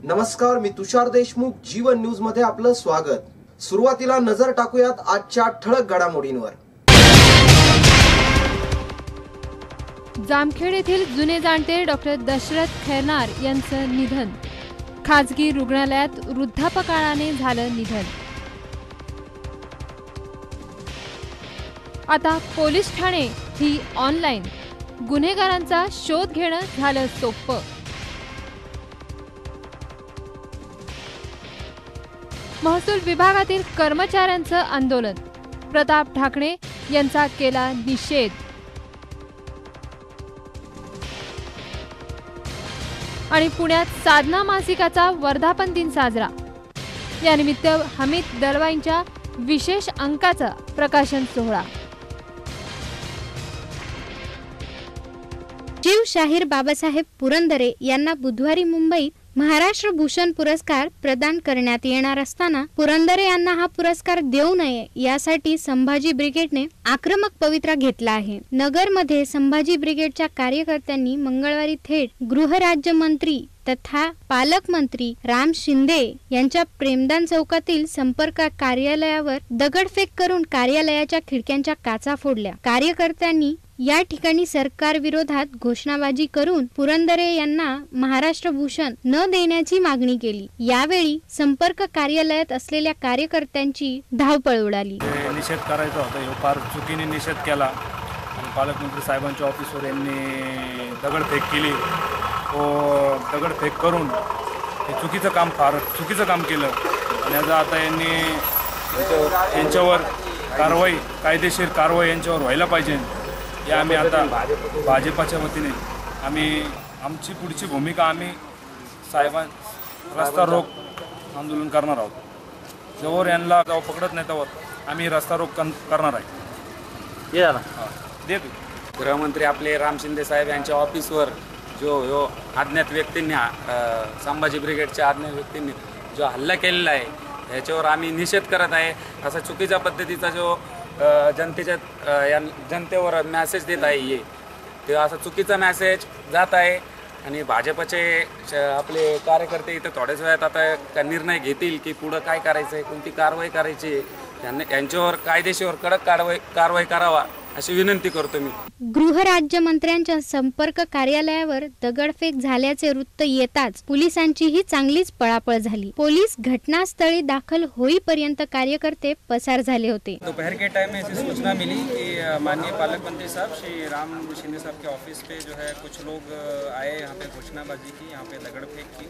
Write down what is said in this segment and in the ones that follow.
नमस्कार, मी तुषार देशमुख. जीवन न्यूज मध्ये आपलं स्वागत. सुरुवातीला नजर टाकूयात आजच्या ठळक घडामोडींवर. जामखेड येथील जुने जाणते डॉक्टर दशरथ खैरनार यांचं निधन. खाजगी रुग्णालयात वृद्धापकाळाने झालं निधन. आता पोलीस ठाणे ही ऑनलाईन. गुन्हेगारांचा शोध घेणं झालं सोपं. महसूल विभागातील कर्मचाऱ्यांचं आंदोलन. प्रताप ढाकणे यांचा केला निषेध. आणि पुण्यात साधना मासिकाचा वर्धापन दिन साजरा. यानिमित्त हमीद दळवाईंच्या विशेष अंकाचा प्रकाशन सोहळा. शिवशाहीर बाबासाहेब पुरंदरे यांना बुधवारी मुंबईत महाराष्ट्र भूषण पुरस्कार प्रदान करण्यात येणार असताना पुरंदरे यांना हा पुरस्कार देऊ नये यासाठी संभाजी ब्रिगेडने आक्रमक पवित्रा घेतला आहे. नगरमध्ये संभाजी ब्रिगेडच्या कार्यकर्त्यांनी मंगळवारी थेट गृहराज्यमंत्री तथा पालकमंत्री राम शिंदे यांच्या प्रेमदान चौकातील संपर्क कार्यालयावर दगडफेक करून कार्यालयाच्या खिडक्यांच्या काचा फोडल्या. कार्यकर्त्यांनी या ठिकाणी सरकार विरोधात घोषणाबाजी करून पुरंदरे यांना महाराष्ट्र भूषण न देण्याची मागणी केली. यावेळी संपर्क कार्यालयात असलेल्या कार्यकर्त्यांची धावपळ उडाली. निषेध करायचा होता, हे फार चुकीने निषेध केला आणि पालकमंत्री साहेबांच्या ऑफिसवर यांनी दगडफेक केली. दगडफेक करून हे फार चुकीचं काम केलं आणि आता यांच्यावर कारवाई, कायदेशीर कारवाई यांच्यावर व्हायला पाहिजे. या आम्ही आता भाजपाच्या वतीने आमची पुढची भूमिका आम्ही रस्ता रोक आंदोलन करणार आहोत. जवळ यांना पकडत नाही त्यावर आम्ही रस्ता रोक करणार आहे. गृहमंत्री आपले राम शिंदे साहेब यांच्या ऑफिसवर जो अज्ञात व्यक्तींनी संभाजी ब्रिगेडच्या अज्ञात व्यक्तींनी जो हल्ला केलेला आहे याच्यावर आम्ही निषेध करत आहे. असा चुकीच्या पद्धतीचा जो जनतेवर मॅसेज देत आहे ते असा चुकीचा मॅसेज जात आहे आणि भाजपचे आपले कार्यकर्ते इथं थोड्याच वेळात आता निर्णय घेतील की पुढं काय करायचं आहे, कोणती कारवाई करायची आहे. यांच्यावर कायदेशीर कडक कारवाई करावा अशी विनंती करतो मी. गृहराज्यमंत्र्यांच्या संपर्क कार्यालयावर दगडफेक झाल्याचे वृत्त येताच पोलिसांचीही चांगलीच पळापळ झाली. पोलीस घटनास्थळी दाखल होईपर्यंत कार्यकर्ते पसार झाले होते. दोपहर के टाइम में ऐसी सूचना मिली कि माननीय पालक मंत्री साहब श्री राम शिंदे साहब के ऑफिस पे जो है कुछ लोग आए, यहाँ पे घोषणाबाजी की, यहाँ पे दगड़फेक की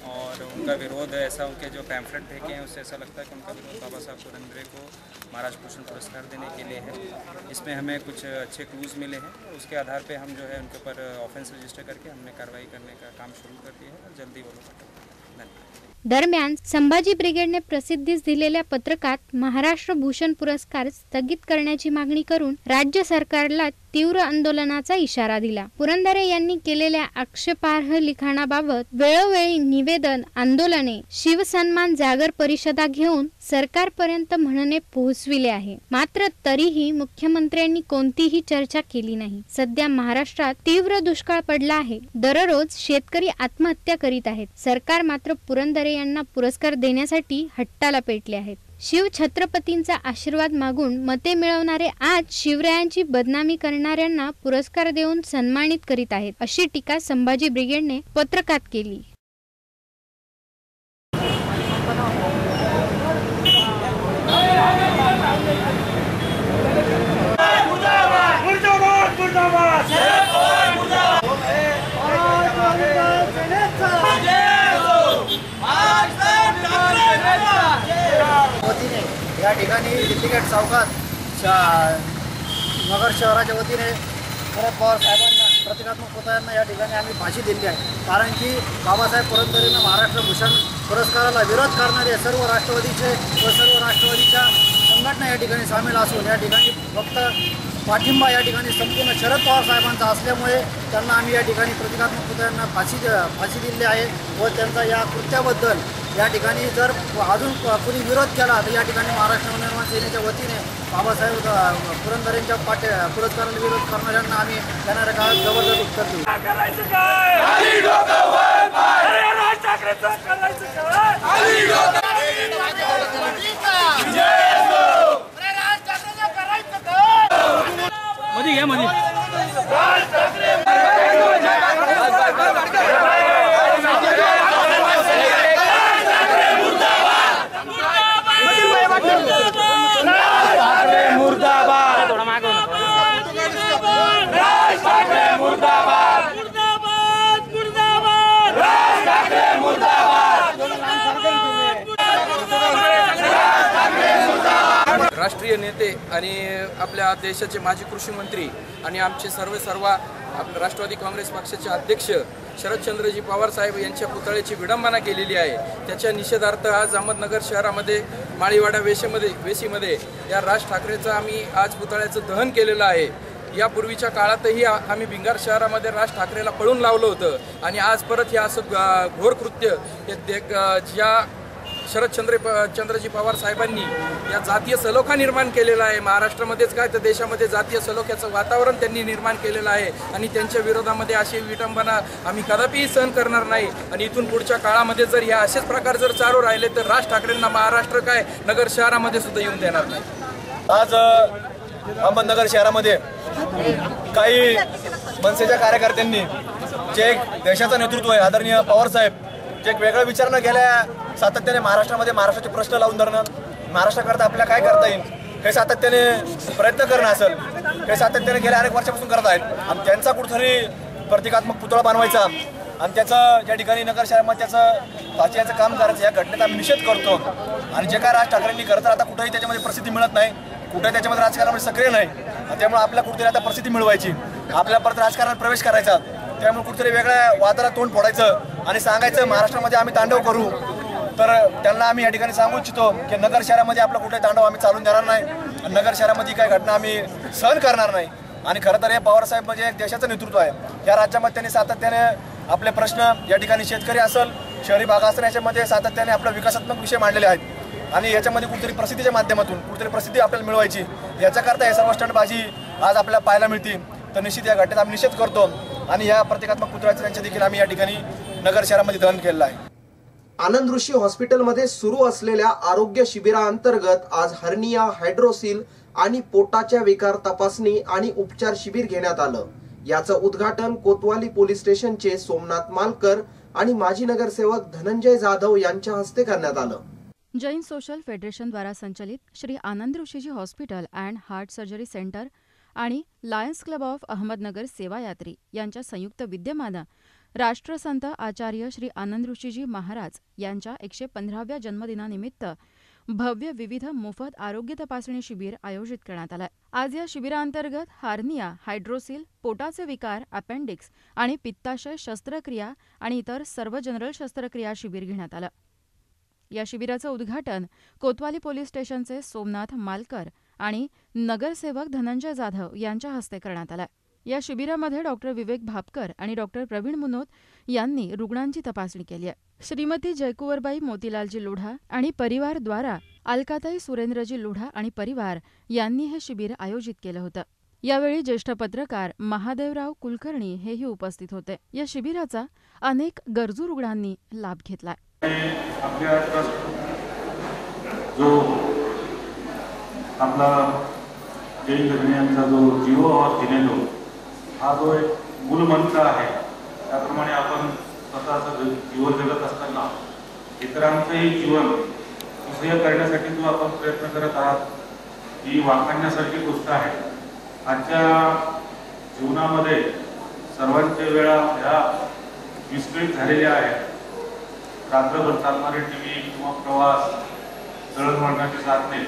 और उनका विरोध ऐसा, उनके जो पैम्फलेट फेंके हैं उससे ऐसा लगता है कि उनका विरोध बाबा साहब पुरंदरे को महाराष्ट्र भूषण पुरस्कार देने के लिए है. इसमें हमें कुछ अच्छे क्लूज मिले हैं. उसके आधार पे हम जो है उनके ऊपर ऑफेंस रजिस्टर करके हमने कार्रवाई करने का काम शुरू कर दिया है और जल्दी वो लोग धन्यवाद. दरम्यान संभाजी ब्रिगेडने प्रसिद्धीस दिलेल्या पत्रकात महाराष्ट्र भूषण पुरस्कार स्थगित करण्याची मागणी करून राज्य सरकारला तीव्र आंदोलनाचा इशारा दिला. पुरंदरे यांनी केलेल्या आक्षेपार्ह लिखाणाबाबत वेळोवेळी निवेदन, आंदोलने, शिवसन्मान जागर परिषदा घेऊन सरकारपर्यंत म्हणणे पोहोचविले आहे. मात्र तरीही मुख्यमंत्र्यांनी कोणतीही चर्चा केली नाही. सध्या महाराष्ट्रात तीव्र दुष्काळ पडला आहे. दररोज शेतकरी आत्महत्या करीत आहेत. सरकार मात्र पुरंदरे यांना पुरस्कार देण्यासाठी हट्टाला पेटले आहेत. शिव छत्रपतींचा आशीर्वाद मागून मते मिळवणारे आज शिवरायांची बदनामी करणाऱ्यांना पुरस्कार देऊन सन्मानित करीत आहेत, अशी टीका संभाजी ब्रिगेडने पत्रकात केली. या ठिकाणी दिल्लीगेट चौकात नगर शहराच्या वतीने शरद पवार साहेबांना, प्रतिकात्मक पुतळ्यांना या ठिकाणी आम्ही फाशी दिली आहे. कारण की बाबासाहेब पुरंदरेंना महाराष्ट्र भूषण पुरस्काराला विरोध करणारे सर्व राष्ट्रवादीचे व सर्व राष्ट्रवादीच्या संघटना या ठिकाणी सामील असून या ठिकाणी फक्त पाठिंबा या ठिकाणी संपूर्ण शरद पवार साहेबांचा असल्यामुळे त्यांना आम्ही या ठिकाणी प्रतिकात्मक पुतळ्यांना फाशी दिली आहे व त्यांचा या कृत्याबद्दल या ठिकाणी जर अजून कुणी विरोध केला तर या ठिकाणी महाराष्ट्र नवनिर्माण सेनेच्या वतीने बाबासाहेब पुरंदरेंच्या पुरस्काराला विरोध करणाऱ्यांना आम्ही येणाऱ्या काळात जबरदस्त उत्तर देऊ. राष्ट्रीय नेते आणि आपल्या देशाचे माजी कृषी मंत्री आणि आमचे सर्व आपल्या राष्ट्रवादी काँग्रेस पक्षाचे अध्यक्ष शरदचंद्रजी पवार साहेब यांच्या पुतळ्याची विडंबना केलेली आहे। त्याच्या निषेधार्थ आज अहमदनगर शहरामध्ये माळीवाडा वेशीमध्ये या राज ठाकरेचं आम्ही आज पुतळ्याचं दहन केलेलं आहे। यापूर्वीच्या काळातही आम्ही भिंगार शहरामध्ये राज ठाकरेला पळून लावलं होतं आणि आज परत हे असं घोर कृत्य ज्या शरदचंद्रजी पवार साहेबांनी या जातीय सलोखा निर्माण केलेला आहे। महाराष्ट्रामध्येच काय तर देशामध्ये जातीय सलोख्याचं वातावरण त्यांनी निर्माण केलेलं आहे आणि त्यांच्या विरोधामध्ये अशी विटंबना आम्ही कदापिही सहन करणार नाही आणि इथून पुढच्या काळामध्ये जर या असेच प्रकार जर चालू राहिले तर राज ठाकरेंना महाराष्ट्र काय नगर शहरामध्ये सुद्धा येऊन देणार नाही। आज अहमदनगर शहरामध्ये काही मनसेच्या कार्यकर्त्यांनी जे देशाचं नेतृत्व आहे आदरणीय पवार साहेब जे एक वेगळा विचार न केल्या सातत्याने महाराष्ट्राचे प्रश्न लावून धरणं, महाराष्ट्राकरता आपल्याला काय करता येईल हे सातत्याने प्रयत्न करणं असेल हे सातत्याने गेल्या अनेक वर्षापासून करत आहेत आणि त्यांचा कुठेतरी प्रतिकात्मक पुतळा बनवायचा आणि त्याचं ज्या ठिकाणी नगर शहरामध्ये त्याचं फाशीचं काम करायचं या घटनेचा आम्ही निषेध करतो आणि जे काय राज ठाकरेंनी करत आता कुठेही त्याच्यामध्ये प्रसिद्धी मिळत नाही, कुठेही त्याच्यामध्ये राजकारणामध्ये सक्रिय नाही, त्यामुळे आपल्याला कुठेतरी आता प्रसिद्धी मिळवायची, आपल्याला परत राजकारणात प्रवेश करायचा, त्यामुळे कुठेतरी वेगळ्या वादाला तोंड फोडायचं आणि सांगायचं महाराष्ट्रामध्ये आम्ही तांडव करू। तर त्यांना आम्ही या ठिकाणी सांगू इच्छितो की नगर शहरामध्ये आपलं कुठे तांडव आम्ही चालून देणार नाही, नगर शहरामध्ये काही घटना आम्ही सहन करणार नाही आणि खरं तर हे पवारसाहेब म्हणजे एक देशाचं नेतृत्व आहे। या राज्यामध्ये त्यांनी सातत्याने आपले प्रश्न या ठिकाणी शेतकरी असेल शहरी भाग असेल याच्यामध्ये सातत्याने आपले विकासात्मक विषय मांडलेले आहेत आणि याच्यामध्ये कुठेतरी प्रसिद्धीच्या माध्यमातून कुठेतरी प्रसिद्धी आपल्याला मिळवायची याच्याकरता हे सर्व स्टंटबाजी आज आपल्याला पाहायला मिळते। तर निश्चित या घटनेचा आम्ही निषेध करतो आणि या प्रतिकात्मक पुतळ्याचं त्यांच्या देखील आम्ही या ठिकाणी नगर शहरामध्ये दहन केलेलं आहे। आनंद ऋषी हॉस्पिटलमध्ये सुरू असलेल्या आरोग्य शिबिराअंतर्गत आज हर्निया, हायड्रोसिल आणि पोटाच्या विकार तपासणी आणि उपचार शिबिर घेण्यात आलं। याचं उद्घाटन कोतवाली पोलीस स्टेशनचे सोमनाथ मालकर आणि माजी नगरसेवक धनंजय जाधव यांच्या हस्ते करण्यात आलं। जैन सोशल फेडरेशन द्वारा संचालित Shri Anand Rishiji hospital and heart surgery centre आणि lions club of Ahmednagar Sevayatri यांच्या संयुक्त विद्यमानं राष्ट्रसंत आचार्य श्री आनंद ऋषीजी महाराज यांच्या 115व्या जन्मदिनानिमित्त भव्य विविध मोफत आरोग्य तपासणी शिबिर आयोजित करण्यात आलं। आज या शिबिरांतर्गत हार्निया, हायड्रोसिल, पोटाचे विकार, अपेंडिक्स आणि पित्ताशय शस्त्रक्रिया आणि इतर सर्व जनरल शस्त्रक्रिया शिबिर घेण्यात आलं। या शिबिराचं उद्घाटन कोतवाली पोलीस स्टेशनचे सोमनाथ मालकर आणि नगरसेवक धनंजय जाधव यांच्या हस्ते करण्यात आलं। या शिबिरामध्ये डॉक्टर विवेक भापकर आणि डॉक्टर प्रवीण मुनोत यांनी रुग्णांची तपासणी केली आहे। श्रीमती जयकुवरबाई मोतीलालजी लोढा आणि परिवार द्वारा अलकाताई सुरेंद्रजी लोढा आणि परिवार यांनी हे शिबिर आयोजित केलं होतं। यावेळी ज्येष्ठ पत्रकार महादेवराव कुलकर्णी हेही उपस्थित होते। या शिबिराचा अनेक गरजू रुग्णांनी लाभ घेतला। आपला जैन धर्मियांचा जो जीव और जिनेलो हा जो एक मूलमंत्र आहे त्याप्रमाणे आपण स्वतःचं जीवन जगत असताना इतरांचंही जीवन सुसह्य करण्यासाठी जो आपण प्रयत्न करत आहात ही वाखाणण्यासारखी गोष्ट आहे। आजच्या जीवनामध्ये सर्वांच्या वेळा ह्या विस्कळीत झालेल्या आहेत। रात्रभर चालणारे टीव्ही किंवा प्रवास, दळणवळणाची साधने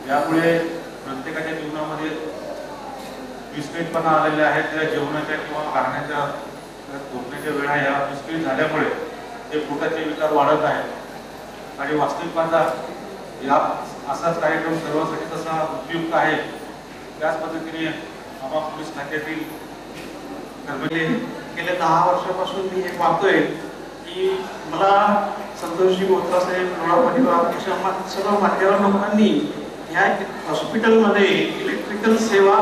यामुळे प्रत्येकाच्या जीवनामध्ये विस्कळीतपणा आलेले आहेत। त्या जेवणाच्या किंवा राहण्याच्या झोपण्याच्या वेळा या विस्कळीत झाल्यामुळे ते पोटाचे विकार वाढत आहेत आणि वास्तविक पाहता या असाच कार्यक्रम सर्वांसाठी तसा उपयुक्त आहे। त्याच पद्धतीने आम्हा पोलीस खात्यातील गेल्या 10 वर्षापासून मी हे पाहतोय की मला संतोषजी बोत्रासाहेब लोढा परिवार सर्व मान्यवर लोकांनी या हॉस्पिटलमध्ये इलेक्ट्रिकल सेवा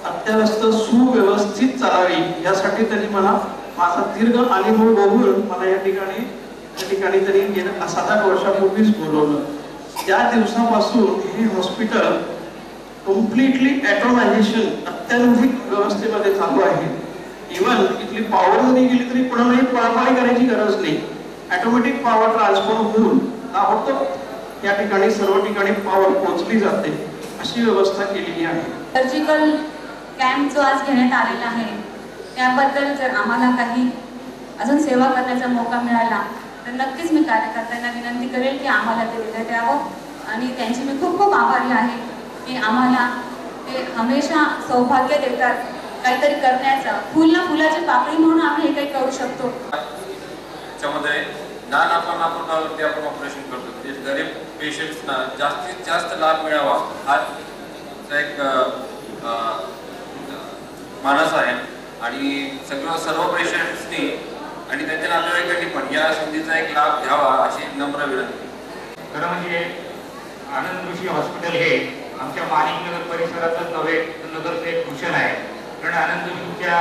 अत्यवस्थ सुव्यवस्थित चालावी यासाठी त्यांनी मला माझा दीर्घ अनुभव बघून मला या ठिकाणी त्या ठिकाणी तरी गेल्या 7-8 वर्षापूर्वीच बोलवलं. त्या दिवसापासून हे हॉस्पिटल कम्प्लिटली ऑटोमायझेशन अत्याधुनिक व्यवस्थेमध्ये चालू आहे. इव्हन इथली पॉवर जरी गेली तरी कोणालाही पळापळी करायची गरज नाही. ऑटोमॅटिक पॉवर ट्रान्सफर होऊन ताबडतोब या ठिकाणी सर्व ठिकाणी पॉवर पोहोचली जाते अशी व्यवस्था केलेली आहे. सर्जिकल कॅम्प जो आज घेण्यात आलेला आहे त्याबद्दल जर आम्हाला काही अजून सेवा करण्याचा मौका मिळाला तर नक्कीच मी कार्यकर्त्यांना विनंती करेल की आम्हाला ते देण्यात यावं. आणि त्यांची मी खूप खूप आभारी आहे की आम्हाला ते हमेशा सौभाग्य देतात काहीतरी करण्याचं. फुलाची पाकळी म्हणून आम्ही हे काही करू शकतो. त्याच्यामध्ये लहान मापावरती आपण ऑपरेशन करतो. म्हणजे गरीब पेशंट्सना जास्तीत जास्त लाभ मिळावा हा एक मानस आहे. आणि सर्व पेशंट्सनी आणि त्यांच्या नातेवाईकांनी पण या संधीचा एक लाभ घ्यावा अशी नम्र विनंती. खरं म्हणजे आनंद ऋषी हॉस्पिटल हे आमच्या माणिकनगर परिसरातच नव्हे तर नगरचं एक भूषण आहे. कारण आनंद ऋषीच्या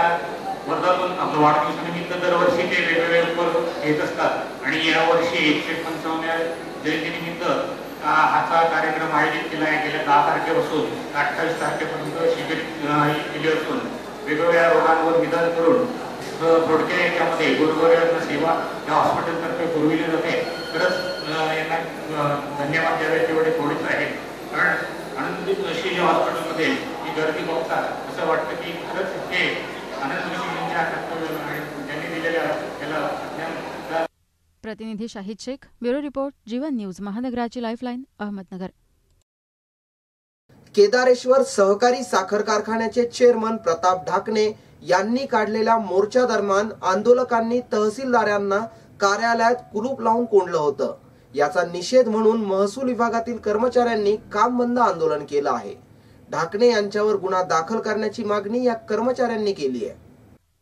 वर्धापन आपलं वाढदिवसानिमित्त दरवर्षी ते वेगवेगळे उपक्रम घेत असतात आणि यावर्षी 155व्या जयंतीनिमित्त हाचा कार्यक्रम आयोजित केला आहे. गेल्या 10 तारखेपासून 28 तारखेपर्यंत शिबिर केले असून वेगवेगळ्या रोगांवर निदान करून थोडक्या याच्यामध्ये गोरगरिबांना सेवा या हॉस्पिटलतर्फे पुरविली जाते. खरंच यांना धन्यवाद द्यावे तेवढे थोडेच आहे. कारण आनंद ऋषी हॉस्पिटलमध्ये ही गर्दी बघता असं वाटतं की खरंच हे आनंद ऋषी यांच्या कर्तव्य आणि त्यांनी दिलेल्या त्याला. प्रतिनिधी Shahid Shaikh, bureau report, Jeevan news, महानगराची लाईफलाईन, अहमदनगर. केदारेश्वर सहकारी साखर कारखान्याचे चेअरमन प्रताप ढाकणे यांनी काढलेल्या मोर्चा दरम्यान आंदोलकांनी तहसीलदारांना कार्यालयात कुलूप लावून कोंडलं होतं. याचा निषेध म्हणून महसूल विभागातील कर्मचाऱ्यांनी काम बंद आंदोलन केलं आहे. ढाकणे यांच्यावर गुन्हा दाखल करण्याची मागणी या कर्मचाऱ्यांनी केली आहे.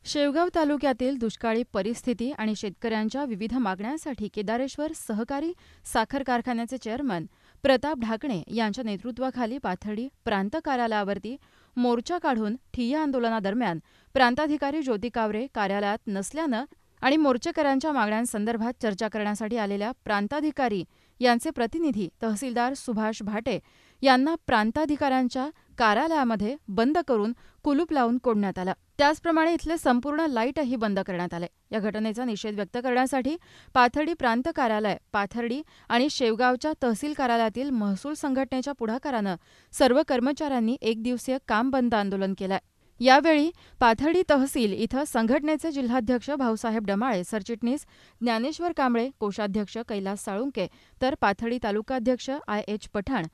शेवगाव तालुक्यातील दुष्काळी परिस्थिती आणि शेतकऱ्यांच्या विविध मागण्यांसाठी केदारेश्वर सहकारी साखर कारखान्याचे चेअरमन प्रताप ढाकणे यांच्या नेतृत्वाखाली पाथर्डी प्रांत कार्यालयावरती मोर्चा काढून ठिय्या आंदोलनादरम्यान प्रांताधिकारी ज्योती कावरे कार्यालयात नसल्यानं आणि मोर्चेकऱ्यांच्या मागण्यांसंदर्भात चर्चा करण्यासाठी आलेल्या प्रांताधिकारी यांचे प्रतिनिधी तहसीलदार सुभाष भाटे यांना प्रांताधिकाऱ्यांच्या कार्यालयामध्ये बंद करून कुलूप लावून कोंडण्यात आलं. त्याचप्रमाणे इथले संपूर्ण लाईटही बंद करण्यात आले. या घटनेचा निषेध व्यक्त करण्यासाठी पाथर्डी प्रांत कार्यालय, पाथर्डी आणि शेवगावच्या तहसील कार्यालयातील महसूल संघटनेच्या पुढाकारानं सर्व कर्मचाऱ्यांनी एकदिवसीय काम बंद आंदोलन केलंय. यावेळी पाथर्डी तहसील इथं संघटनेचे जिल्हाध्यक्ष भाऊसाहेब डमाळे, सरचिटणीस ज्ञानेश्वर कांबळे, कोषाध्यक्ष कैलास साळुंके, तर पाथर्डी तालुकाध्यक्ष IH पठाण,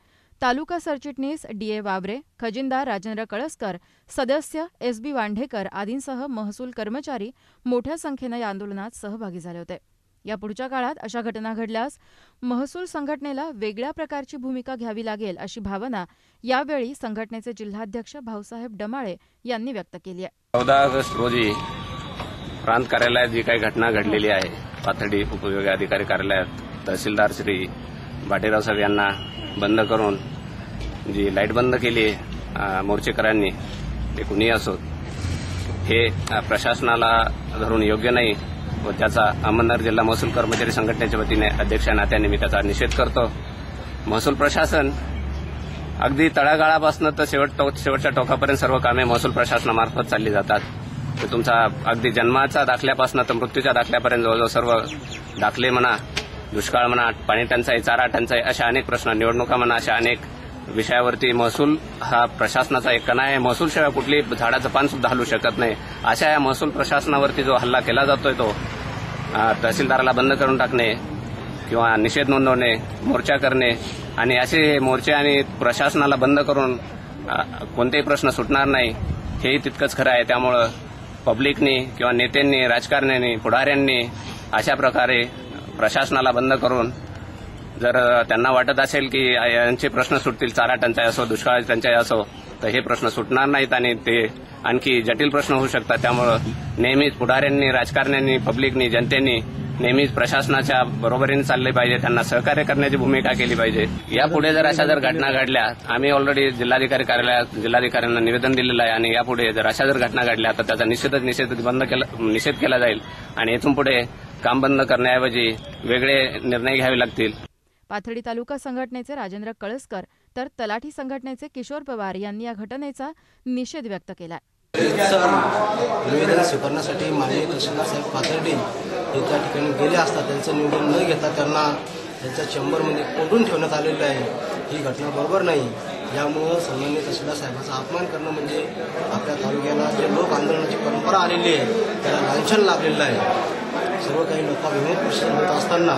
तालुका सरचिटणीस DA वावरे, खजिनदार राजेंद्र कळसकर, सदस्य SB वांढेकर आदींसह महसूल कर्मचारी मोठ्या संख्येनं या आंदोलनात सहभागी झाले होते. यापुढच्या काळात अशा घटना घडल्यास महसूल संघटनेला वेगळ्या प्रकारची भूमिका घ्यावी लागेल अशी भावना यावेळी संघटनेचे जिल्हाध्यक्ष भाऊसाहेब डमाळे यांनी व्यक्त केली आहे. 14 ऑगस्ट रोजी प्रांत कार्यालयात जी काही घटना घडलेली आहे, पाथर्डी उपविभाग अधिकारी कार्यालयात तहसीलदार श्री भाटेराव साहेब यांना बंद करून जी लाईट बंद केली मोर्चेकरांनी, ते कुणीही असो, हे प्रशासनाला धरून योग्य नाही व त्याचा अहमदनगर जिल्हा महसूल कर्मचारी संघटनेच्या वतीने अध्यक्ष नात्याने मी त्याचा निषेध करतो. महसूल प्रशासन अगदी तळागाळापासून तर शेवटच्या टोकापर्यंत सर्व कामे महसूल प्रशासनामार्फत चालली जातात. तर तुमचा अगदी जन्माच्या दाखल्यापासून तर मृत्यूच्या दाखल्यापर्यंत जवळजवळ सर्व दाखले म्हणा, दुष्काळ म्हणा, पाणी टंचाई, चारा टंचाई, अशा अनेक प्रश्न, निवडणुका म्हणा, अशा अनेक विषयावरती महसूल हा प्रशासनाचा एक कणा आहे. महसूल शिवाय कुठली झाडाचं पान सुद्धा हलू शकत नाही. अशा या महसूल प्रशासनावरती जो हल्ला केला जातोय तो तहसीलदाराला बंद करून टाकणे किंवा निषेध नोंदवणे, मोर्चा करणे आणि असे मोर्चे आणि प्रशासनाला बंद करून कोणतेही प्रश्न सुटणार नाही हेही तितकंच खरं आहे. त्यामुळं पब्लिकनी किंवा नेत्यांनी, राजकारण्यांनी, पुढाऱ्यांनी अशा प्रकारे प्रशासनाला बंद करून जर त्यांना वाटत असेल की यांचे प्रश्न सुटतील, चारा टंचाई असो, दुष्काळाची टंचाई असो, तर हे प्रश्न सुटणार नाहीत आणि ते आणखी जटिल प्रश्न होऊ शकतात. त्यामुळं नेहमीच पुढाऱ्यांनी, राजकारण्यांनी, पब्लिकनी, जनतेनी नेहमीच प्रशासनाच्या बरोबरीने चालले पाहिजे, त्यांना सहकार्य करण्याची भूमिका केली पाहिजे. यापुढे जर अशा घटना घडल्या, आम्ही ऑलरेडी जिल्हाधिकारी कार्यालयात जिल्हाधिकाऱ्यांना निवेदन दिलेलं आहे आणि यापुढे जर अशा घटना घडल्या तर त्याचा निषेध केला जाईल आणि इथून पुढे काम बंद करण्याऐवजी वेगळे निर्णय घ्यावे लागतील. पाथर्डी तालुका संघटनेचे राजेंद्र कळसकर तर तलाठी संघटनेचे किशोर पवार यांनी या घटनेचा निषेध व्यक्त केला. निवेदन स्वीकारण्यासाठी माननीय तहसीलदार साहेब पाथर्डी हे त्या ठिकाणी गेले असता त्यांचं निवेदन न घेता त्यांना त्यांच्या चेंबरमध्ये कोंडून ठेवण्यात आलेलं आहे. ही घटना बरोबर नाही. यामुळं सन्माननीय तहसीलदार साहेबांचा अपमान करणं म्हणजे आपल्या तालुक्याला जे लोक आंदोलनाची परंपरा आलेली आहे त्याला लांछन लागलेलं आहे. सर्व काही लोकाभिमुख प्रश्न होत असताना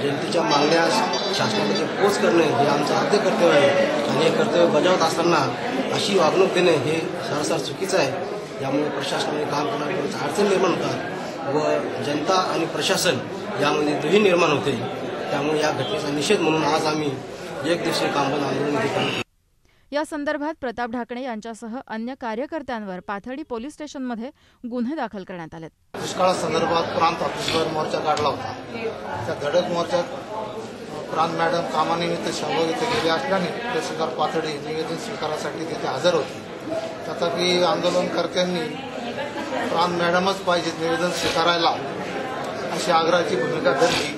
जनतेच्या मागण्या शासनामध्ये पोच करणे हे आमचं आद्य कर्तव्य आहे आणि हे कर्तव्य बजावत असताना अशी वागणूक देणे हे सरसर चुकीचं आहे. यामुळे प्रशासनाने काम करण्याची अडचण निर्माण होतात व जनता आणि प्रशासन यामध्ये दुही निर्माण होते. त्यामुळे या घटनेचा निषेध म्हणून आज आम्ही एक दिवसीय कामबंद आंदोलन घेतो. या संदर्भात प्रताप ढाकणे यांच्यासह अन्य कार्यकर्त्यांवर पाथर्डी पोलीस स्टेशनमध्ये गुन्हे दाखल करण्यात आले. दुष्काळासंदर्भात प्रांत ऑफिसवर मोर्चा काढला होता. त्या धडक मोर्चात प्रांत मॅडम कामानिमित्त शाहबाग इथे गेले असल्याने तहसीलदार पाथर्डी निवेदन स्वीकारासाठी तिथे हजर होते. तथापि आंदोलनकर्त्यांनी प्रांत मॅडमच पाहिजे निवेदन स्वीकारायला अशी आग्रहाची भूमिका धरली.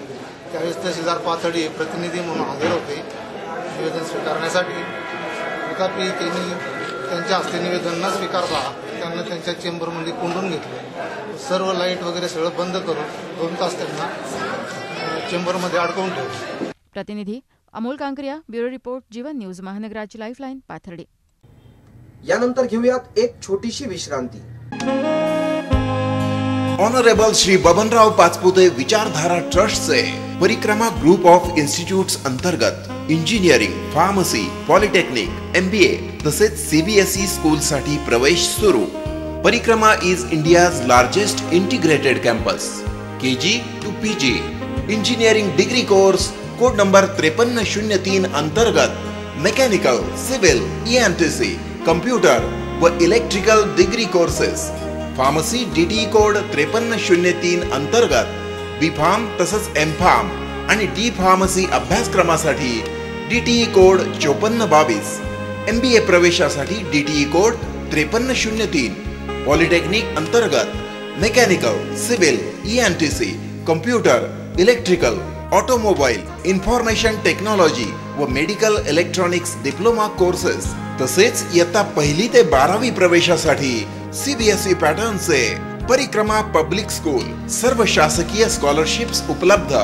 त्यावेळेस तहसीलदार पाथर्डी प्रतिनिधी म्हणून हजर होते निवेदन स्वीकारण्यासाठी. तथापि त्यांनी त्यांच्या हस्ते निवेदन न स्वीकारता त्यांना त्यांच्या चेंबरमध्ये कोंडून घेतलं. सर्व लाईट वगैरे सगळं बंद करून 2 तास त्यांना चेंबरमध्ये अडकवून ठेवलं. प्रतिनिधी Amol Kankariya, bureau report, Jeevan news, महानगराची लाईफलाईन, पाथर्डी. यानंतर घेऊयात एक छोटीशी विश्रांती. ऑनरेबल श्री बबनराव पाचपुते विचारधारा ट्रस्टचे परिक्रमा ग्रुप ऑफ इन्स्टिट्यूट्स अंतर्गत इंजिनिअरिंग, फार्मसी, पॉलिटेक्निक, MBA तसेच CBSE स्कूलसाठी प्रवेश सुरू. परिक्रमा is India's largest integrated campus. KG to PG engineering degree course code number 5303 अंतर्गत मेकॅनिकल, सिव्हिल, EMTC, कम्प्युटर व electrical degree courses. Pharmacy DTE code 5303 अंतर्गत B.Pharm तसंच M.Pharm आणि D फार्मसी अभ्यासक्रमासाठी DTE कोड 5422. MBA प्रवेशासाठी DTE कोड 5303. पॉलिटेक्निक अंतर्गत mechanical, civil, EMTC, computer, electrical, automobile, information technology व medical electronics diploma courses तसेच इयत्ता 1ली ते 12वी प्रवेशासाठी CBSE पॅटर्नचे परिक्रमा पब्लिक स्कूल. सर्व शासकीय स्कॉलरशिप्स उपलब्ध.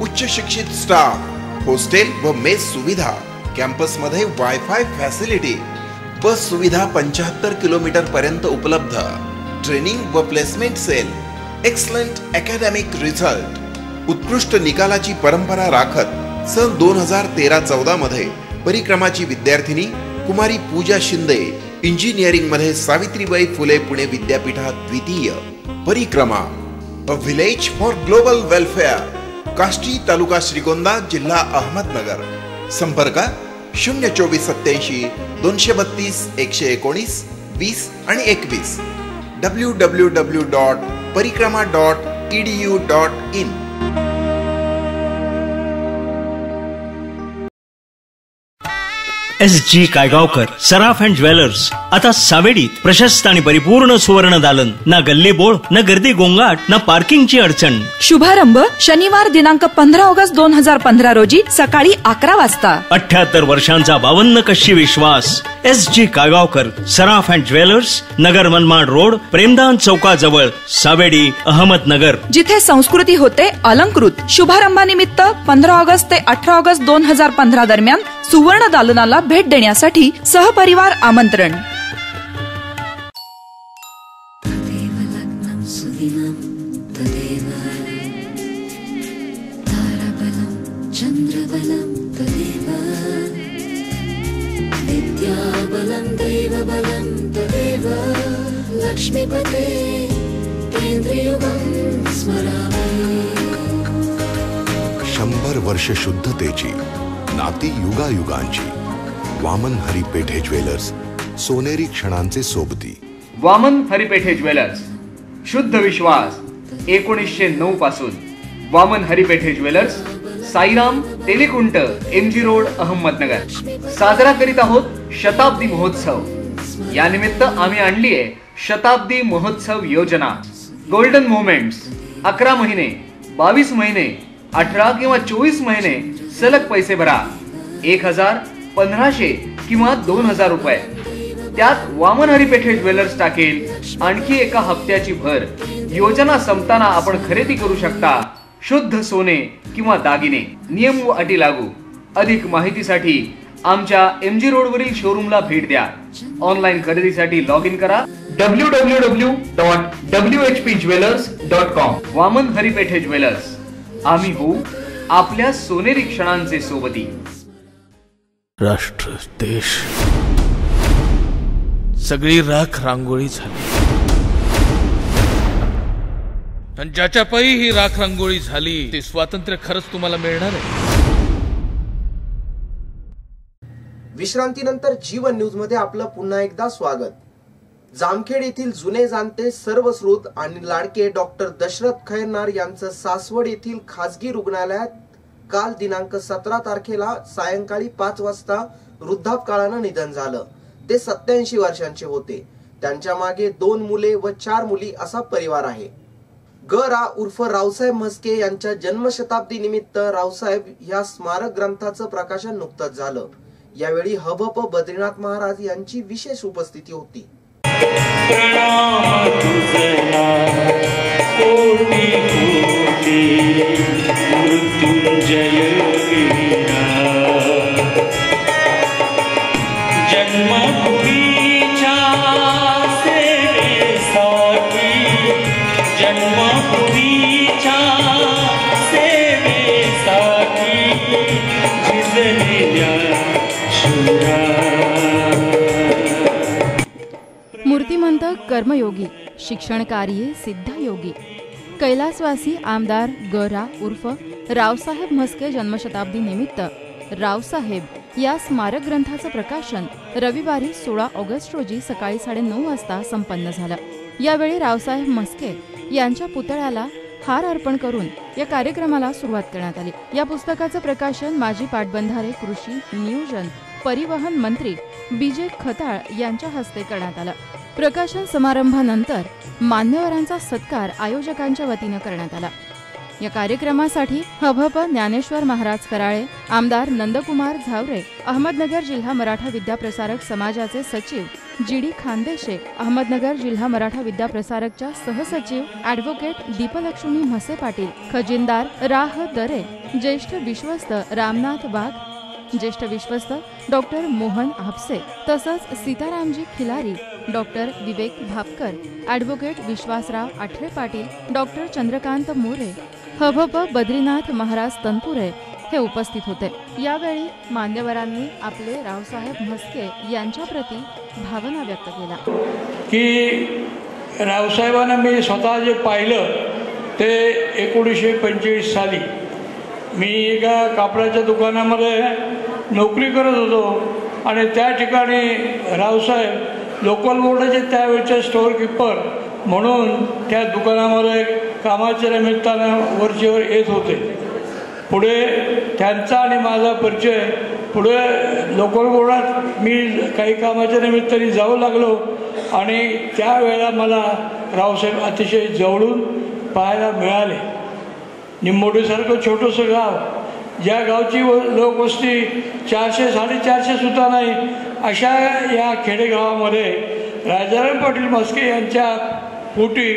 उच्च शिक्षित स्टाफ, हॉस्टेल व मेस सुविधा. कॅम्पसमध्ये वायफाय फॅसिलिटी. बस सुविधा 75 किलोमीटर पर्यंत उपलब्ध. ट्रेनिंग व placement cell. Excellent academic result. उत्कृष्ट निकालाची परंपरा राखत सन 2013-14 मध्ये परिक्रमाची विद्यार्थिनी कुमारी पूजा शिंदे इंजिनिअरिंग मध्ये सावित्रीबाई फुले पुणे विद्यापीठात द्वितीय. Parikrama a village for global welfare. Kashti, taluka Shrigonda, जिल्हा अहमदनगर. संपर्क 02487 232 119 20 आणि 21. www.parikrama.edu.in. SG Kaygaonkar Saraf and jewellers आता सावेडीत प्रशस्त आणि परिपूर्ण सुवर्ण दालन. ना गल्ली बोळ, ना गर्दी गोंगाट, ना पार्किंगची अडचण. शुभारंभ शनिवार दिनांक 15 ऑगस्ट 2015 रोजी सकाळी 11 वाजता. 78 वर्षांचा 52 कशी विश्वास. SG Kaygaonkar Saraf and jewellers, Nagar Manmad road, Premdan चौकाजवळ, सावेडी, अहमदनगर. जिथे संस्कृती होते अलंकृत. शुभारंभानिमित्त 15 ऑगस्ट ते 18 ऑगस्ट 2015 दरम्यान सुवर्ण दालनाला भेट देण्यासाठी सहपरिवार आमंत्रण. लक्ष्मीपते 100 वर्ष शुद्धतेची, नाती युगायुगांची. वामन हरिपेठे ज्वेलर्स, सोनेरी क्षणांचे सोबती. वामन हरिपेठे ज्वेलर्स, शुद्ध विश्वास 1909 पासून. Vaman Haripethe jewellers, Sairam, Telikunt, MG road, Ahmednagar. साजरा करीत आहोत शताब्दी महोत्सव. या निमित्त आम्ही आणली आहे शताब्दी महोत्सव योजना. Golden moments. 11 महिने 22 महिने, 18 किंवा 24 महिने सलग पैसे भरा. 1000, 1500 किंवा 2000 रुपये. त्यात वामन हरी पेठे ज्वेलर्स टाकेल आणखी एका हप्त्याची भर. योजना संपताना आपण खरेदी करू शकता शुद्ध सोने किंवा दागिने. नियम व अटी लागू. अधिक माहितीसाठी आमच्या MG रोडवरील शोरूमला भेट द्या. ऑनलाईन खरेदीसाठी लॉग इन करा www.whpjewelers.com. वामन हरी पेठे ज्वेलर्स. आम्ही होऊ आपल्या सोनेरी क्षणांचे सोबती. राष्ट्र देश सगळी राख रांगोळी झाली, आणि ज्याच्या पायी ही राख रांगोळी झाली ते स्वातंत्र्य खरंच तुम्हाला मिळणार आहे. विश्रांतीनंतर जीवन न्यूज मध्ये आपलं पुन्हा एकदा स्वागत. जामखेड येथील जुने जाणते सर्वश्रुत आणि लाडके डॉक्टर दशरथ खैरनार यांचं सासवड येथील खासगी रुग्णालयात काल दिनांक 17 तारखेला सायंकाळी 5 वाजता वृद्धापकाळानं निधन झालं. ते 87 वर्षांचे होते. त्यांच्या मागे 2 मुले व 4 मुली असा परिवार आहे. ग.रा. उर्फ रावसाहेब म्हस्के यांच्या जन्मशताब्दी निमित्त रावसाहेब या स्मारक ग्रंथाचं प्रकाशन नुकतंच झालं. यावेळी हभप बद्रीनाथ महाराज यांची विशेष उपस्थिती होती. मूर्तिमंत कर्मयोगी, शिक्षणकार्ये सिद्धयोगी, कैलासवासी आमदार ग.रा. उर्फ रावसाहेब म्हस्के जन्मशताब्दी निमित्त रावसाहेब या स्मारक ग्रंथाचं प्रकाशन रविवारी 16 ऑगस्ट रोजी सकाळी 9:30 वाजता संपन्न झालं. यावेळी रावसाहेब म्हस्के यांच्या पुतळ्याला हार अर्पण करून या कार्यक्रमाला सुरुवात करण्यात आली. या पुस्तकाचं प्रकाशन माजी पाटबंधारे, कृषी, नियोजन, परिवहन मंत्री BJ खताळ यांच्या हस्ते करण्यात आलं. प्रकाशन समारंभानंतर मान्यवरांचा सत्कार आयोजकांच्या वतीनं करण्यात आला. या कार्यक्रमासाठी हभप ज्ञानेश्वर महाराज कराळे, आमदार नंदकुमार झावरे, अहमदनगर जिल्हा मराठा विद्याप्रसारक समाजाचे सचिव GD खानदेशे, अहमदनगर जिल्हा मराठा विद्याप्रसारकच्या सहसचिव ॲडव्होकेट दीपलक्ष्मी म्हसे पाटील, खजिनदार राह दरे, ज्येष्ठ विश्वस्त रामनाथ वाघ, ज्येष्ठ विश्वस्त डॉक्टर मोहन हापसे, तसंच सीतारामजी खिलारी, डॉक्टर विवेक भापकर, ॲडव्होकेट विश्वासराव आठरे पाटील, डॉक्टर चंद्रकांत मोरे, हभप बद्रीनाथ महाराज तनपुरे हे उपस्थित होते. यावेळी मान्यवरांनी आपले रावसाहेब म्हस्के यांच्या प्रती भावना व्यक्त केल्या. की रावसाहेबांना मी स्वतः जे पाहिलं ते 1945 साली मी एका कापडाच्या दुकानामध्ये नोकरी करत होतो आणि त्या ठिकाणी रावसाहेब लोकल बोर्डाचे त्यावेळचे स्टोअर किपर म्हणून त्या दुकानामध्ये कामाच्या निमित्तानं वरचेवर येत होते. पुढे त्यांचा आणि माझा परिचय पुढे लोकल बोर्डात मी काही कामाच्या निमित्ताने जाऊ लागलो आणि त्यावेळेला मला रावसाहेब अतिशय जवळून पाहायला मिळाले. निंबोडीसारखं छोटंसं गाव, ज्या गावची लोकवस्ती 400-450 सुद्धा नाही, अशा या खेडेगावामध्ये राजाराम पाटील म्हस्के यांच्या पोटी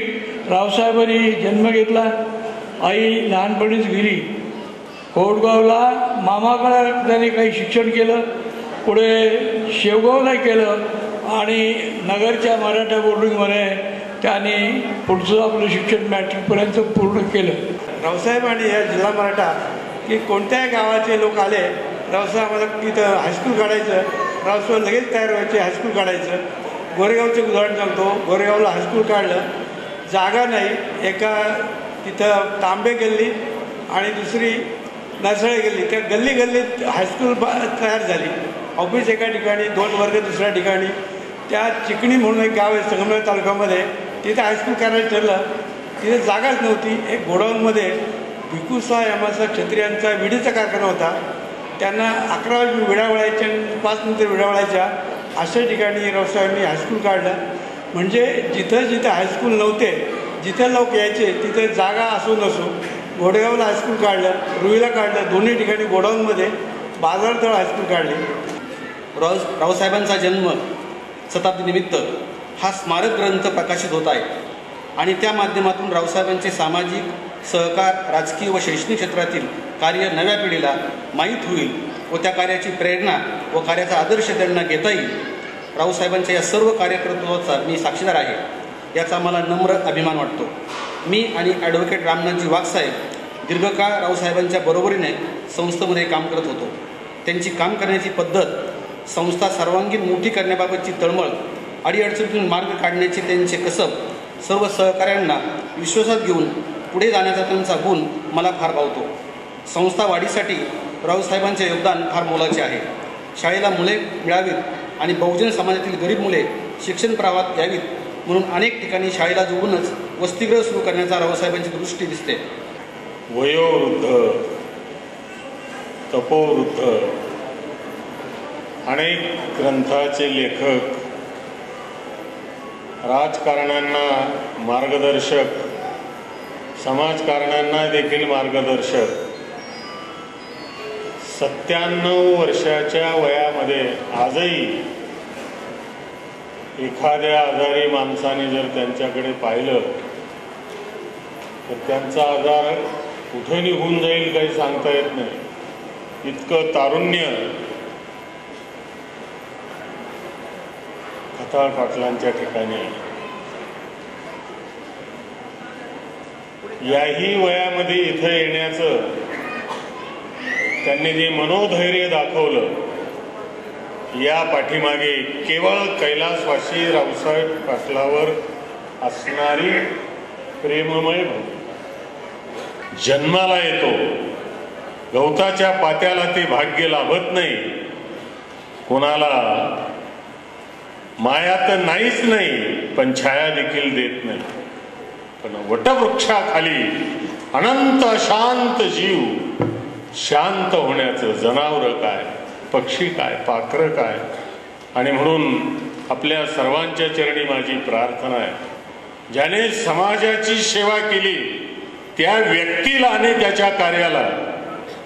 रावसाहेबांनी जन्म घेतला. आई लहानपणीच गेली. कोटगावला मामाकडे त्यांनी काही शिक्षण केलं, पुढे शेवगावला केलं आणि नगरच्या मराठा बोर्डिंगमध्ये त्यांनी पुढचं आपलं शिक्षण मॅट्रिकपर्यंत पूर्ण केलं. रावसाहेब आणि या जिल्हा मराठा की कोणत्याही गावाचे लोक आले, रावसाहेब आम्हाला तिथं हायस्कूल काढायचं, रावसाहेब लगेच तयार व्हायचे, हायस्कूल काढायचं. गोरेगावचं उदाहरण सांगतो. गोरेगावला हायस्कूल काढलं, जागा नाही, एका तिथं तांबे गल्ली आणि दुसरी नसळे गल्ली, त्या गल्ली गल्लीत हायस्कूल तयार झाली. ऑफिस एका ठिकाणी, 2 वर्ग दुसऱ्या ठिकाणी. त्या चिकणी म्हणून एक गाव आहे संगमनेर तालुक्यामध्ये, तिथे हायस्कूल करायचं ठरलं. तिथे जागाच नव्हती. एक गोडाऊनमध्ये भिकूसा यामाचा क्षत्रियांचा विडीचा कारखाना होता. त्यांना 11 विडा वळायच्या आणि 5 नंतर विडा वळायच्या. अशा ठिकाणी रावसाहेबांनी हायस्कूल काढलं. म्हणजे जिथं जिथं हायस्कूल नव्हते, जिथं लोक यायचे तिथे जागा असो नसो घोडेगावला हायस्कूल काढलं, रुईला काढलं, दोन्ही ठिकाणी गोडाऊनमध्ये बाजारतळ हायस्कूल काढले. रावसाहेबांचा जन्म शताब्दीनिमित्त हा स्मारक ग्रंथ प्रकाशित होत आहे आणि त्या माध्यमातून रावसाहेबांचे सामाजिक, सहकार, राजकीय व शैक्षणिक क्षेत्रातील कार्य नव्या पिढीला माहीत होईल व त्या कार्याची प्रेरणा व कार्याचा आदर्श त्यांना घेता येईल. रावसाहेबांच्या या सर्व कार्यकर्तृत्वाचा मी साक्षीदार आहे, याचा मला नम्र अभिमान वाटतो. मी आणि ॲडव्होकेट रामनाथजी वाघसाहेब दीर्घकाळ रावसाहेबांच्या बरोबरीने संस्थेमध्ये काम करत होतो. त्यांची काम करण्याची पद्धत, संस्था सर्वांगीण मोठी करण्याबाबतची तळमळ, अडीअडचणीतून मार्ग काढण्याचे त्यांचे कसब, सर्व सहकाऱ्यांना विश्वासात घेऊन पुढे जाण्याचा त्यांचा गुण मला फार भावतो. संस्था वाढीसाठी रावसाहेबांचे योगदान फार मोलाचे आहे. शाळेला मुले मिळावीत आणि बहुजन समाजातील गरीब मुले शिक्षण प्रवाहात यावीत म्हणून अनेक ठिकाणी शाळेला जोडूनच वसतिगृह सुरू करण्याचा रावसाहेबांची दृष्टी दिसते. वयोवृद्ध, तपोवृद्ध, अनेक ग्रंथाचे लेखक, राजकारण्यांना मार्गदर्शक, समाजकारण्यांना देखील मार्गदर्शक, 97 वर्षाच्या वयामध्ये आजही एखाद्या आजारी माणसाने जर त्यांच्याकडे पाहिलं तर त्यांचा आजार कुठे निघून जाईल काही सांगता येत नाही. इतकं तारुण्य खताळ पाटलांच्या ठिकाणी आहे. याही वयामध्ये इथं येण्याचं त्यांनी जे मनोधैर्य दाखवलं, या पाठीमागे केवळ कैलासवासी रावसाहेब पाटलावर असणारी प्रेममय भावना. जन्माला येतो, गवताच्या पात्याला ते भाग्य लाभत नाही, कोणाला माया तर नाहीच नाही पण छाया देखील देत नाही. पण वटवृक्षाखाली अनंत शांत जीव, शांत होण्याचं जनावर काय, पक्षी काय, पाखरं काय. आणि म्हणून आपल्या सर्वांच्या चरणी माझी प्रार्थना आहे, ज्याने समाजाची सेवा केली त्या व्यक्तीला आणि त्याच्या कार्याला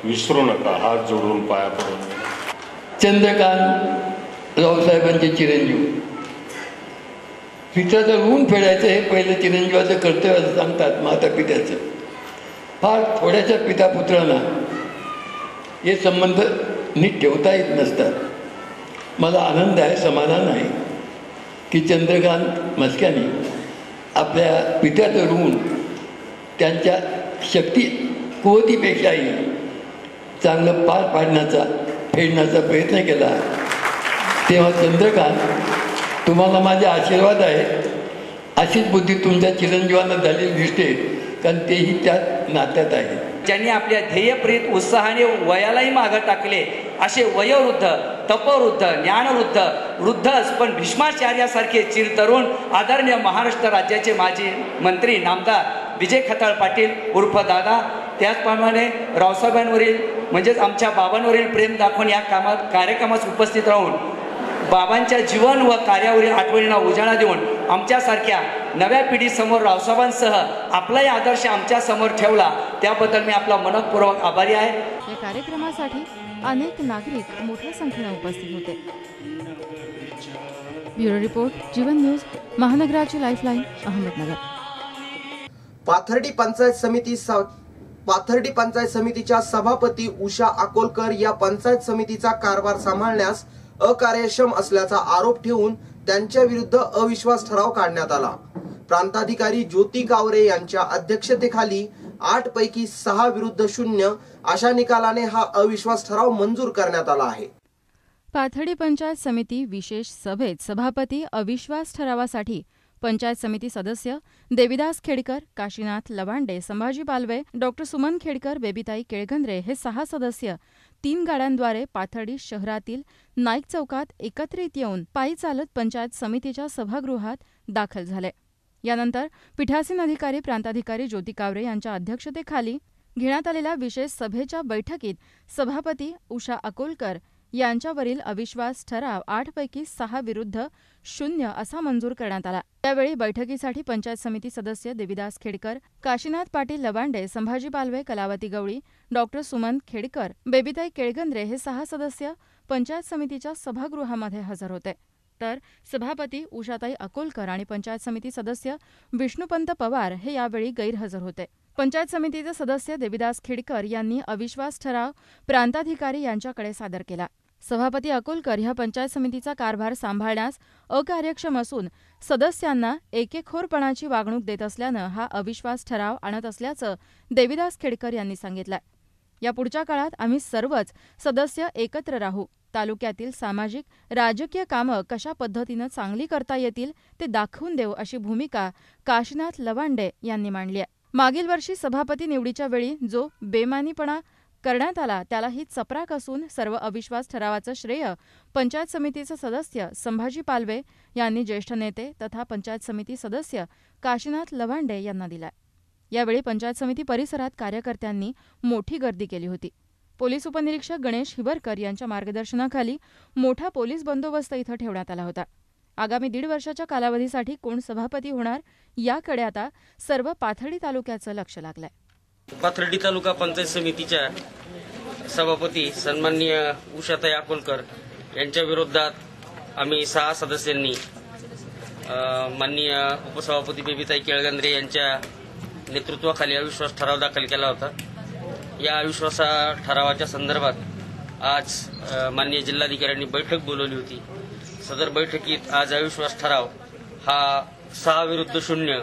विसरू नका. हात जोडून पाया पडून. चंद्रकांत रावसाहेबांचे चिरंजीव, पित्याचं ऋण फेडायचं हे पहिलं चिरंजीवाचं कर्तव्य असं सांगतात माता पित्याचं. फार थोड्याशा पितापुत्रांना हे संबंध नीट ठेवता येत नसतात. मला आनंद आहे, समाधान आहे की चंद्रकांत मस्क्याने आपल्या पित्याचं ऋण त्यांच्या शक्ती कुवतीपेक्षाही चांगलं पार पाडण्याचा, फेडण्याचा प्रयत्न केला. तेव्हा चंद्रकांत, तुम्हाला माझे आशीर्वाद आहे. अशीच बुद्धी तुमच्या चिरंजीवांना झालेली दिसते, कारण तेही त्यात नात्यात आहे. ज्यांनी आपल्या ध्येयप्रीत उत्साहाने वयालाही मागं टाकले असे वयोवृद्ध, तपवृद्ध, ज्ञानवृद्ध, वृद्धच पण भीष्माचार्यासारखे चिरतरुण आदरणीय महाराष्ट्र राज्याचे माजी मंत्री नामदार विजय खताळ पाटील उर्फ दादा, त्याचप्रमाणे रावसाहेबांवरील म्हणजेच आमच्या बाबांवरील प्रेम दाखवून या कार्यक्रमास उपस्थित राहून बाबांच्या जीवन व कार्यावरील आठवणींना उजाळा देऊन आमच्यासारख्या नव्या पिढीसमोर रावसाहेबांसह आपलाही आदर्श आमच्या समोर ठेवला, त्याबद्दल मी आपला मनपूर्वक आभारी आहे. या कार्यक्रमासाठी अनेक नागरिक मोठ्या संख्येने उपस्थित होते. ब्युरो रिपोर्ट, जीवन न्यूज, महानगराची लाईफलाईन, अहमदनगर. पाथर्डी पंचायत समितीच्या सभापती उषा अकोलकर या पंचायत समितीचा कारभार सांभाळण्यास अकार्यक्षम असल्याचा आरोप ठेवून त्यांच्या विरुद्ध अविश्वास ठराव काढण्यात आला. प्रांताधिकारी ज्योती गावरे यांच्या अध्यक्षतेखाली 8 पैकी 6 विरुद्ध 0 अशा निकालाने हा अविश्वास ठराव मंजूर करण्यात आला आहे. पाथर्डी पंचायत समिती विशेष सभेत सभापती अविश्वास ठरावासाठी पंचायत समिती सदस्य देविदास खेडकर, काशीनाथ लवांडे, संभाजी पालवे, डॉक्टर सुमन खेडकर, बेबीताई केळगंद्रे हे 6 सदस्य 3 गाड्यांद्वारे पाथर्डी शहरातील नाईक चौकात एकत्रित येऊन पायी चालत पंचायत समितीच्या सभागृहात दाखल झाले. यानंतर पीठासीन अधिकारी प्रांताधिकारी ज्योती गावरे यांच्या अध्यक्षतेखाली घेण्यात आलेल्या विशेष सभेच्या बैठकीत सभापती उषा अकोलकर यांच्यावरील अविश्वास ठराव 8 पैकी 6 विरुद्ध 0 असा मंजूर करण्यात आला। यावेळी बैठकीसाठी पंचायत समिती सदस्य देविदास खेडकर, काशीनाथ पाटील लवांडे, संभाजी पालवे, कलावती गवळी, डॉक्टर सुमन खेडकर, बेबीताई केळगंद्रे हे 6 सदस्य पंचायत समितीच्या सभागृहामध्ये हजर होते। तर सभापती उषाताई अकोलकर आणि पंचायत समिती सदस्य विष्णुपंत पवार हे यावेळी गैरहजर होते। पंचायत समितीचे सदस्य देविदास खेडकर यांनी अविश्वास ठराव प्रांताधिकारी यांच्याकडे सादर केला। सभापती अकोलकर ह्या पंचायत समितीचा कारभार सांभाळण्यास अकार्यक्षम असून सदस्यांना एकेखोरपणाची वागणूक देत असल्यानं हा अविश्वास ठराव आणत असल्याचं देविदास खेडकर यांनी सांगितलं। या पुढच्या काळात आम्ही सर्वच सदस्य एकत्र राहू, तालुक्यातील सामाजिक राजकीय कामं कशा पद्धतीनं चांगली करता येतील ते दाखवून देऊ अशी भूमिका काशीनाथ लवांडे यांनी मांडली आहे। मागील वर्षी सभापती निवडीच्या वेळी जो बेमानीपणा करण्यात आला त्याला ही चपराक असून सर्व अविश्वास ठरावाचं श्रेय पंचायत समितीचे सदस्य संभाजी पालवे यांनी ज्येष्ठ नेते तथा पंचायत समिती सदस्य काशीनाथ लवांडे यांना दिलाय। यावेळी पंचायत समिती परिसरात कार्यकर्त्यांनी मोठी गर्दी केली होती। पोलीस उपनिरीक्षक गणेश हिवरकर यांच्या मार्गदर्शनाखाली मोठा पोलीस बंदोबस्त इथं ठेवण्यात आला होता। आगामी 1.5 वर्षाच्या कालावधीसाठी कोण सभापती होणार याकडे आता सर्व पाथर्डी तालुक्याचं लक्ष लागलंय। पाथर्डी तालुका पंचायत समितीच्या सभापती सन्माननीय उषाताई अकोलकर यांच्या विरोधात आम्ही 6 सदस्यांनी माननीय उपसभापती बेबीताई केळगंद्रे यांच्या नेतृत्वाखाली अविश्वास ठराव दाखल केला होता। या अविश्वास ठरावाच्या संदर्भात आज माननीय जिल्हाधिकाऱ्यांनी बैठक बोलवली होती। सदर बैठकीत आज अविश्वास ठराव हा 6 विरुद्ध 0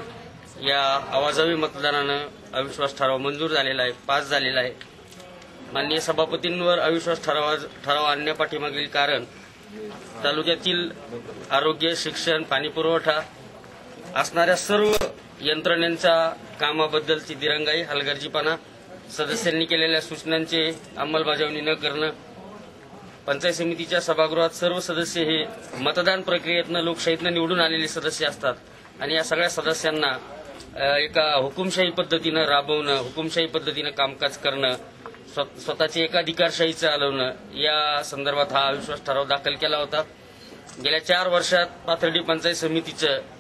या आवाजावी मतदानानं अविश्वास ठराव मंजूर झालेला आहे, पास झालेला आहे। माननीय सभापतींवर अविश्वास ठराव आणण्यापाठीमागील कारण तालुक्यातील आरोग्य, शिक्षण, पाणीपुरवठा असणाऱ्या सर्व यंत्रणेंच्या कामाबद्दलची दिरंगाई, हलगर्जीपणा, सदस्यांनी केलेल्या सूचनांचे अंमलबजावणी न करणं, पंचायत समितीच्या सभागृहात सर्व सदस्य हे मतदान प्रक्रियेतनं लोकशाहीतनं निवडून आलेले सदस्य असतात आणि या सगळ्या सदस्यांना एका हुकुमशाही पद्धतीनं राबवणं, हुकुमशाही पद्धतीनं कामकाज करणं, स्वतःची एकाधिकारशाही चालवणं या संदर्भात हा अविश्वास ठराव दाखल केला होता। गेल्या 4 वर्षात पाथर्डी पंचायत समितीचं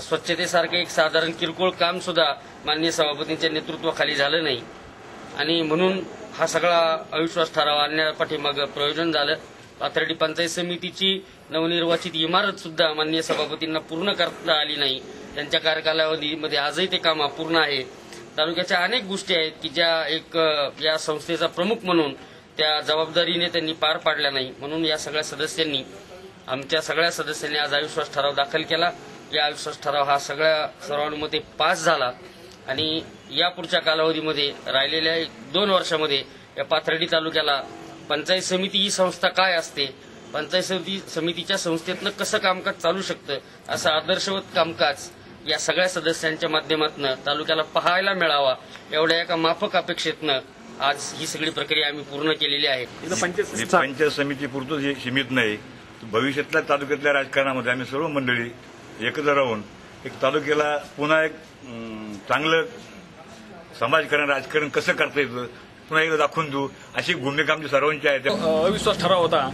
स्वच्छतेसारखे एक साधारण किरकोळ काम सुद्धा माननीय सभापतींच्या नेतृत्वाखाली झालं नाही आणि म्हणून हा सगळा अविश्वास ठराव आणण्यापाठीमागं प्रयोजन झालं। पाथर्डी पंचायत समितीची नवनिर्वाचित इमारत सुद्धा माननीय सभापतींना पूर्ण करता आली नाही। त्यांच्या कार्यकालावधीमध्ये आजही ते काम अपूर्ण आहे। तालुक्याच्या अनेक गोष्टी आहेत की ज्या एक या संस्थेचा प्रमुख म्हणून त्या जबाबदारीने त्यांनी पार पाडल्या नाही। म्हणून या सगळ्या सदस्यांनी आमच्या सगळ्या सदस्यांनी आज अविश्वास ठराव दाखल केला। या अविश्वास ठराव हा सगळ्या सर्वांमध्ये पास झाला आणि यापुढच्या कालावधीमध्ये राहिलेल्या 2 वर्षामध्ये या पाथर्डी तालुक्याला पंचायत समिती ही संस्था काय असते, पंचायत समितीच्या संस्थेतनं कसं कामकाज चालू शकतं असं आदर्शवत कामकाज या सगळ्या सदस्यांच्या माध्यमातून तालुक्याला पाहायला मिळावा एवढ्या एका माफक अपेक्षेतनं आज ही सगळी प्रक्रिया आम्ही पूर्ण केलेली आहे। पंचायत समिती पुरतं सीमित नाही, भविष्यातल्या तालुक्यातल्या राजकारणामध्ये आम्ही सर्व मंडळी एकत्र राहून एक तालुक्याला पुन्हा एक चांगलं समाजकारण, राजकारण कसं करता येतं पुन्हा एकदा दाखवून देऊ अशी भूमिका आमची सर्वांची आहे। अविश्वास ठराव होता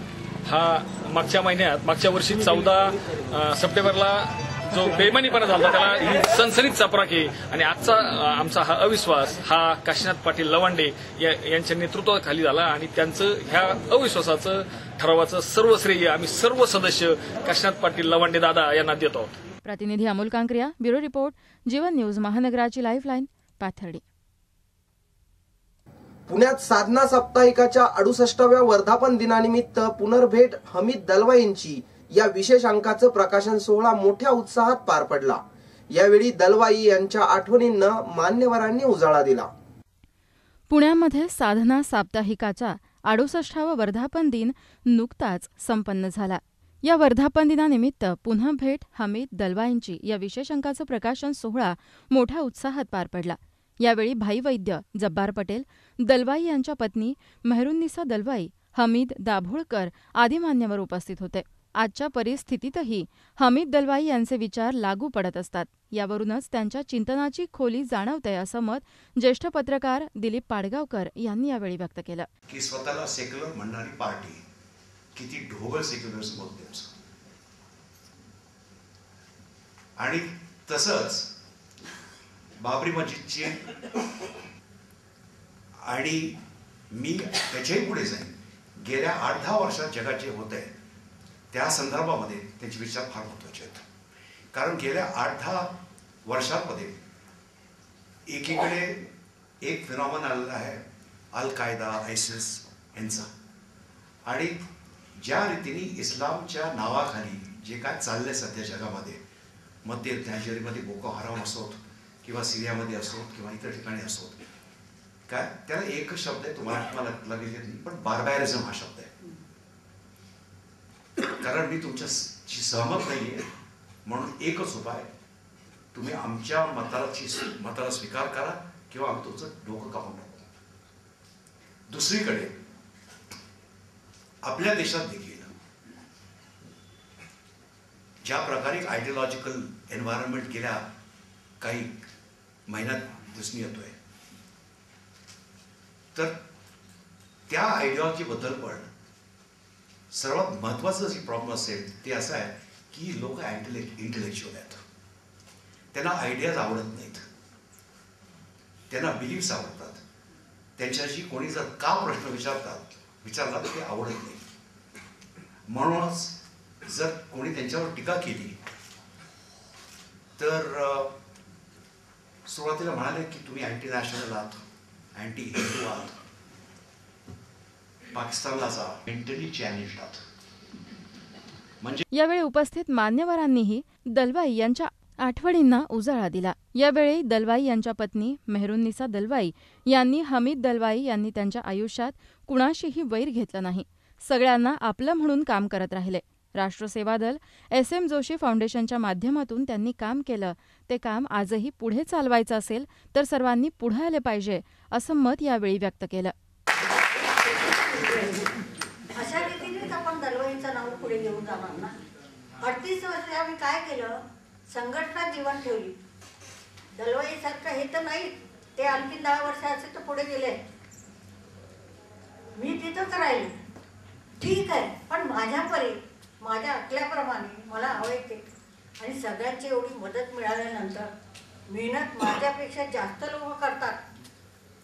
हा मागच्या वर्षी 14 सप्टेंबरला जो बेमानीपणा झाला त्याला ही सनसनीत चपराक आहे आणि आजचा आमचा हा अविश्वास हा काशीनाथ पाटील लवांडे यांच्या नेतृत्वाखाली झाला आणि त्यांचं ह्या अविश्वासाचं ठरावाचं सर्व श्रेय आम्ही सर्व सदस्य काशीनाथ पाटील लवांडे दादा यांना देत आहोत। प्रतिनिधी Amol Kankariya, bureau report, Jeevan news, महानगराची लाईफलाईन, पाथर्डी। पुण्यात साधना साप्ताहिकाच्या 68व्या वर्धापन दिनानिमित्त पुनर्भेट हमीद दलवाईंची या विशेष अंकाचं प्रकाशन सोहळा मोठ्या उत्साहात पार पडला। यावेळी दलवाई यांच्या आठवणींना मान्यवरांनी उजाळा दिला। पुण्यामध्ये साधना साप्ताहिकाचा 68वा वर्धापन दिन नुकताच संपन्न झाला। या वर्धापन दिनानिमित्त पुन्हा भेट हमीद दलवाईंची या विशेष अंकाचं प्रकाशन सोहळा मोठ्या उत्साहात पार पडला। यावेळी भाई वैद्य, जब्बार पटेल, दलवाई यांच्या पत्नी मेहरुन्निसा दलवाई, हमीद दाभोळकर आदी मान्यवर उपस्थित होते। आजच्या परिस्थितीतही हमीद दलवाई यांचे विचार लागू पडत असतात, यावरूनच त्यांच्या चिंतनाची खोली जाणवते असं मत ज्येष्ठ पत्रकार दिलीप पाडगावकर यांनी यावेळी व्यक्त केलं। की स्वतःला सेक्युलर म्हणणारी पार्टी किती ढोबळ सेक्युलरिझम होतं त्यांचं. आणि तसंच बाबरी मस्जिदची, आणि मी त्याच्याही पुढे जाईन, गेल्या 8-10 वर्षात जगात जे होत आहे त्या संदर्भामध्ये त्यांचे विचार फार महत्त्वाचे आहेत. कारण गेल्या 8-10 वर्षांमध्ये एकीकडे एक फिनॉमेना आलेला आहे अल कायदा, आयसिस यांचा, आणि ज्या रीतीने इस्लामच्या नावाखाली जे काय चाललंय सध्या जगामध्ये, मध्य नायजेरियामध्ये बोको हराम असोत किंवा सिरियामध्ये असोत किंवा इतर ठिकाणी असोत, काय त्याला एकच शब्द आहे, तुम्हाला लगेच येत नाही, पण बार्बॅरिझम हा शब्द आहे. कारण मी तुमच्याशी सहमत नाहीये, म्हणून एकच उपाय, तुम्ही आमच्या मताला स्वीकार करा किंवा आम्ही तुमचं डोकं कापून टाकू. दुसरीकडे आपल्या देशात देखील ज्या प्रकारे आयडिओलॉजिकल एन्व्हायरमेंट गेल्या काही महिन्यात दिसून येतोय, तर त्या आयडिओलॉजीबद्दल पण सर्वात महत्वाचं जी प्रॉब्लेम असेल ते असं आहे की लोक इंटेलेक्च्युअल आहेत, त्यांना आयडियाज आवडत नाहीत, त्यांना बिलीव्स आवडतात, त्यांच्याशी कोणी जर का प्रश्न विचारला तर ते आवडत नाही. म्हणूनच जर कोणी त्यांच्यावर टीका केली तर सुरुवातीला म्हणाले की तुम्ही अँटी नॅशनल आहात, अँटी हिंदू आहात, पाकिस्तानला जा, मेंटली चॅलेंज्ड आहात. म्हणजे यावेळी उपस्थित मान्यवरांनीही दलवाई यांच्या आठवणींना उजाळा दिला. यावेळी दलवाई यांच्या पत्नी मेहरुन्निसा दलवाई यांनी हमीद दलवाई यांनी त्यांच्या आयुष्यात कुणाशीही वैर घेतलं नाही, सगळ्यांना आपलं म्हणून काम करत राहिले. राष्ट्रसेवा दल SM जोशी फाउंडेशनच्या माध्यमातून त्यांनी काम केलं, ते काम आजही पुढे चालवायचं असेल तर सर्वांनी पुढे आले पाहिजे, असं मत यावेळी व्यक्त केलं. अशा रीतीनेच आपण दलवाईंचं नाव पुढे घेऊन जाणार ना. 38 वर्ष आम्ही काय केलं, संघटना जीवन ठेवली. दलवाईसारखं हे तर नाही, ते आणखी 10 वर्ष असे तर पुढे गेले, मी तिथंच राहिले, ठीक आहे, पण माझ्या अकल्याप्रमाणे मला हवंय ते. आणि सगळ्यांची एवढी मदत मिळाल्यानंतर मेहनत माझ्यापेक्षा जास्त लोक करतात.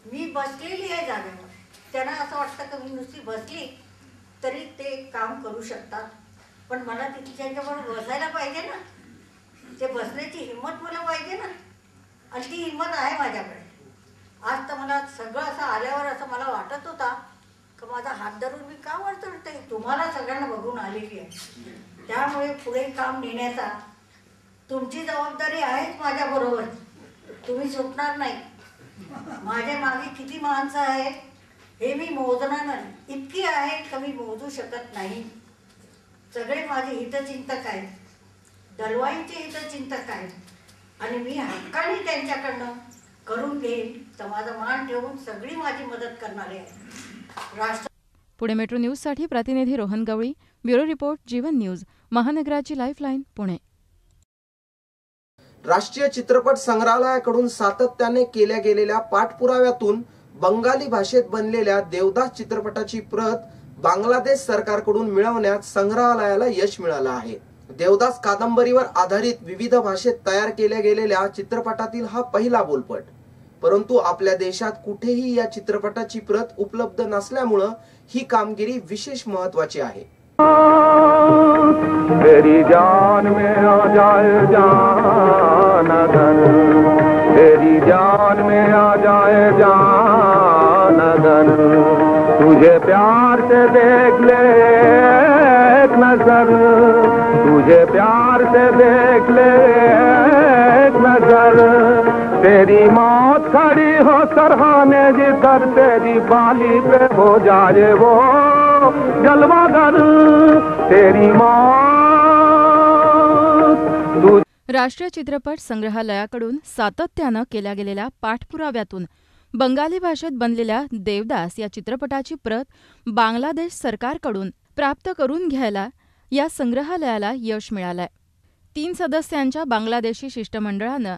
मी बसलेली आहे जागेवर, त्यांना असं वाटतं की मी नुसती बसली तरी ते काम करू शकतात, पण मला त्यांच्याबरोबर बसायला पाहिजे ना, ते बसण्याची हिंमत मला पाहिजे ना, आणि ती हिंमत आहे माझ्याकडे. आज तर मला सगळं असं आल्यावर असं मला वाटत होता की माझा हात धरून मी का वरचढते, तुम्हाला सगळ्यांना बघून आलेली आहे. त्यामुळे पुढे काम नेण्याचा तुमची जबाबदारी आहेच माझ्याबरोबर, तुम्ही सुटणार नाही. माझ्या मागे किती माणसं आहेत हे मी मोजणार नाही, इतकी आहेत का मी मोजू शकत नाही. सगळे माझे हितचिंतक आहेत, दलवाईंचे हितचिंतक आहेत, आणि मी हक्काने त्यांच्याकडनं करून घेईन. तर माझा मान ठेवून सगळी माझी मदत करणारे आहेत. पुणे मेट्रो न्यूजसाठी प्रतिनिधी Rohan Gawali, bureau report, Jeevan news, महानगराची लाईफलाईन, पुणे. राष्ट्रीय चित्रपट संग्रहालयाकडून सातत्याने केल्या गेलेल्या पाठपुराव्यातून बंगाली भाषेत बनलेल्या देवदास चित्रपटाची प्रत बांगलादेश सरकारकडून मिळवण्यात संग्रहालयाला यश मिळालं आहे. देवदास कादंबरीवर आधारित विविध भाषेत तयार केल्या गेलेल्या चित्रपटातील हा पहिला बोलपट. परंतु आपल्या देशात कुठेही या चित्रपटाची प्रत उपलब्ध नसल्यामुळे ही कामगिरी विशेष महत्त्वाची आहे. तेरी जान में आ जाए जान अगर, तेरी जान में आ जाए जान अगर, तुझे प्यार से देख ले एक नजर, तुझे प्यार से देख ले एक नजर, तेरी मौत खड़ी हो सरहाने जिधर, तेरी बाली पे हो जाए वो जलवागर, तेरी मौत. राष्ट्रीय चित्रपट संग्रहालयाकडून सातत्यानं केल्या गेलेल्या पाठपुराव्यातून बंगाली भाषेत बनलेल्या देवदास या चित्रपटाची प्रत बांगलादेश सरकारकडून प्राप्त करून घ्यायला या संग्रहालयाला यश मिळालंय. 3 सदस्यांच्या बांगलादेशी शिष्टमंडळानं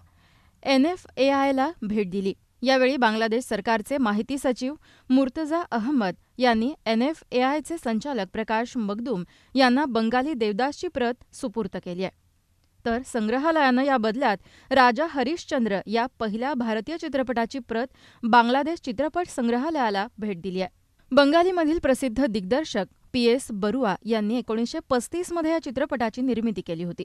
NFAIला भेट दिली. यावेळी बांगलादेश सरकारचे माहिती सचिव मुर्तजा अहमद यांनी NFAIचे संचालक प्रकाश मगदूम यांना बंगाली देवदासची प्रत सुपूर्द केली आहे. तर संग्रहालयानं या बदल्यात राजा हरिश्चंद्र या पहिल्या भारतीय चित्रपटाची प्रत बांगलादेश चित्रपट संग्रहालयाला भेट दिली आहे. बंगालीमधील प्रसिद्ध दिग्दर्शक PS बरुआ यांनी 1935 मध्ये या चित्रपटाची निर्मिती केली होती.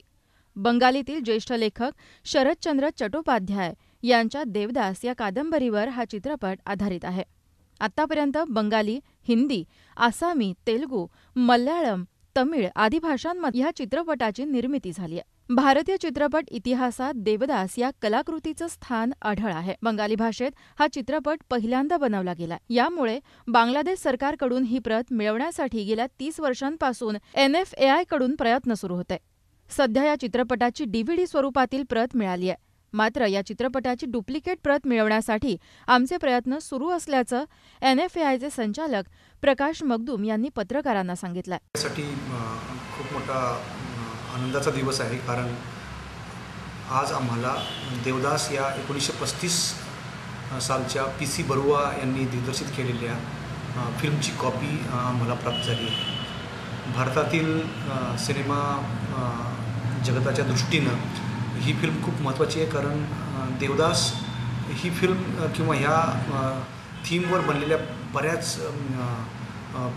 बंगालीतील ज्येष्ठ लेखक शरदचंद्र चट्टोपाध्याय यांच्या देवदास या कादंबरीवर हा चित्रपट आधारित आहे. आतापर्यंत बंगाली, हिंदी, आसामी, तेलुगू, मल्याळम, तमिळ आदी भाषांमध्ये ह्या चित्रपटाची निर्मिती झाली आहे. भारतीय चित्रपट इतिहासात देवदास या कलाकृतीचं स्थान आढळ आहे. बंगाली भाषेत हा चित्रपट पहिल्यांदा बनवला गेला. यामुळे बांगलादेश सरकारकडून ही प्रत मिळवण्यासाठी गेल्या 30 वर्षांपासून NFAI कडून प्रयत्न सुरू होते. सध्या या चित्रपटाची DVD स्वरूपातील प्रत मिळाली आहे. मात्र या चित्रपटाची डुप्लिकेट प्रत मिळवण्यासाठी आमचे प्रयत्न सुरू असल्याचं NFAIचे संचालक प्रकाश मगदूम यांनी पत्रकारांना सांगितलं. यासाठी खूप मोठा आनंदाचा दिवस आहे, कारण आज आम्हाला देवदास या 1935 सालच्या PC बरुआ यांनी दिग्दर्शित केलेल्या फिल्मची कॉपी आम्हाला प्राप्त झाली आहे. भारतातील सिनेमा जगताच्या दृष्टीनं ही फिल्म खूप महत्त्वाची आहे, कारण देवदास ही फिल्म किंवा ह्या थीमवर बनलेल्या बऱ्याच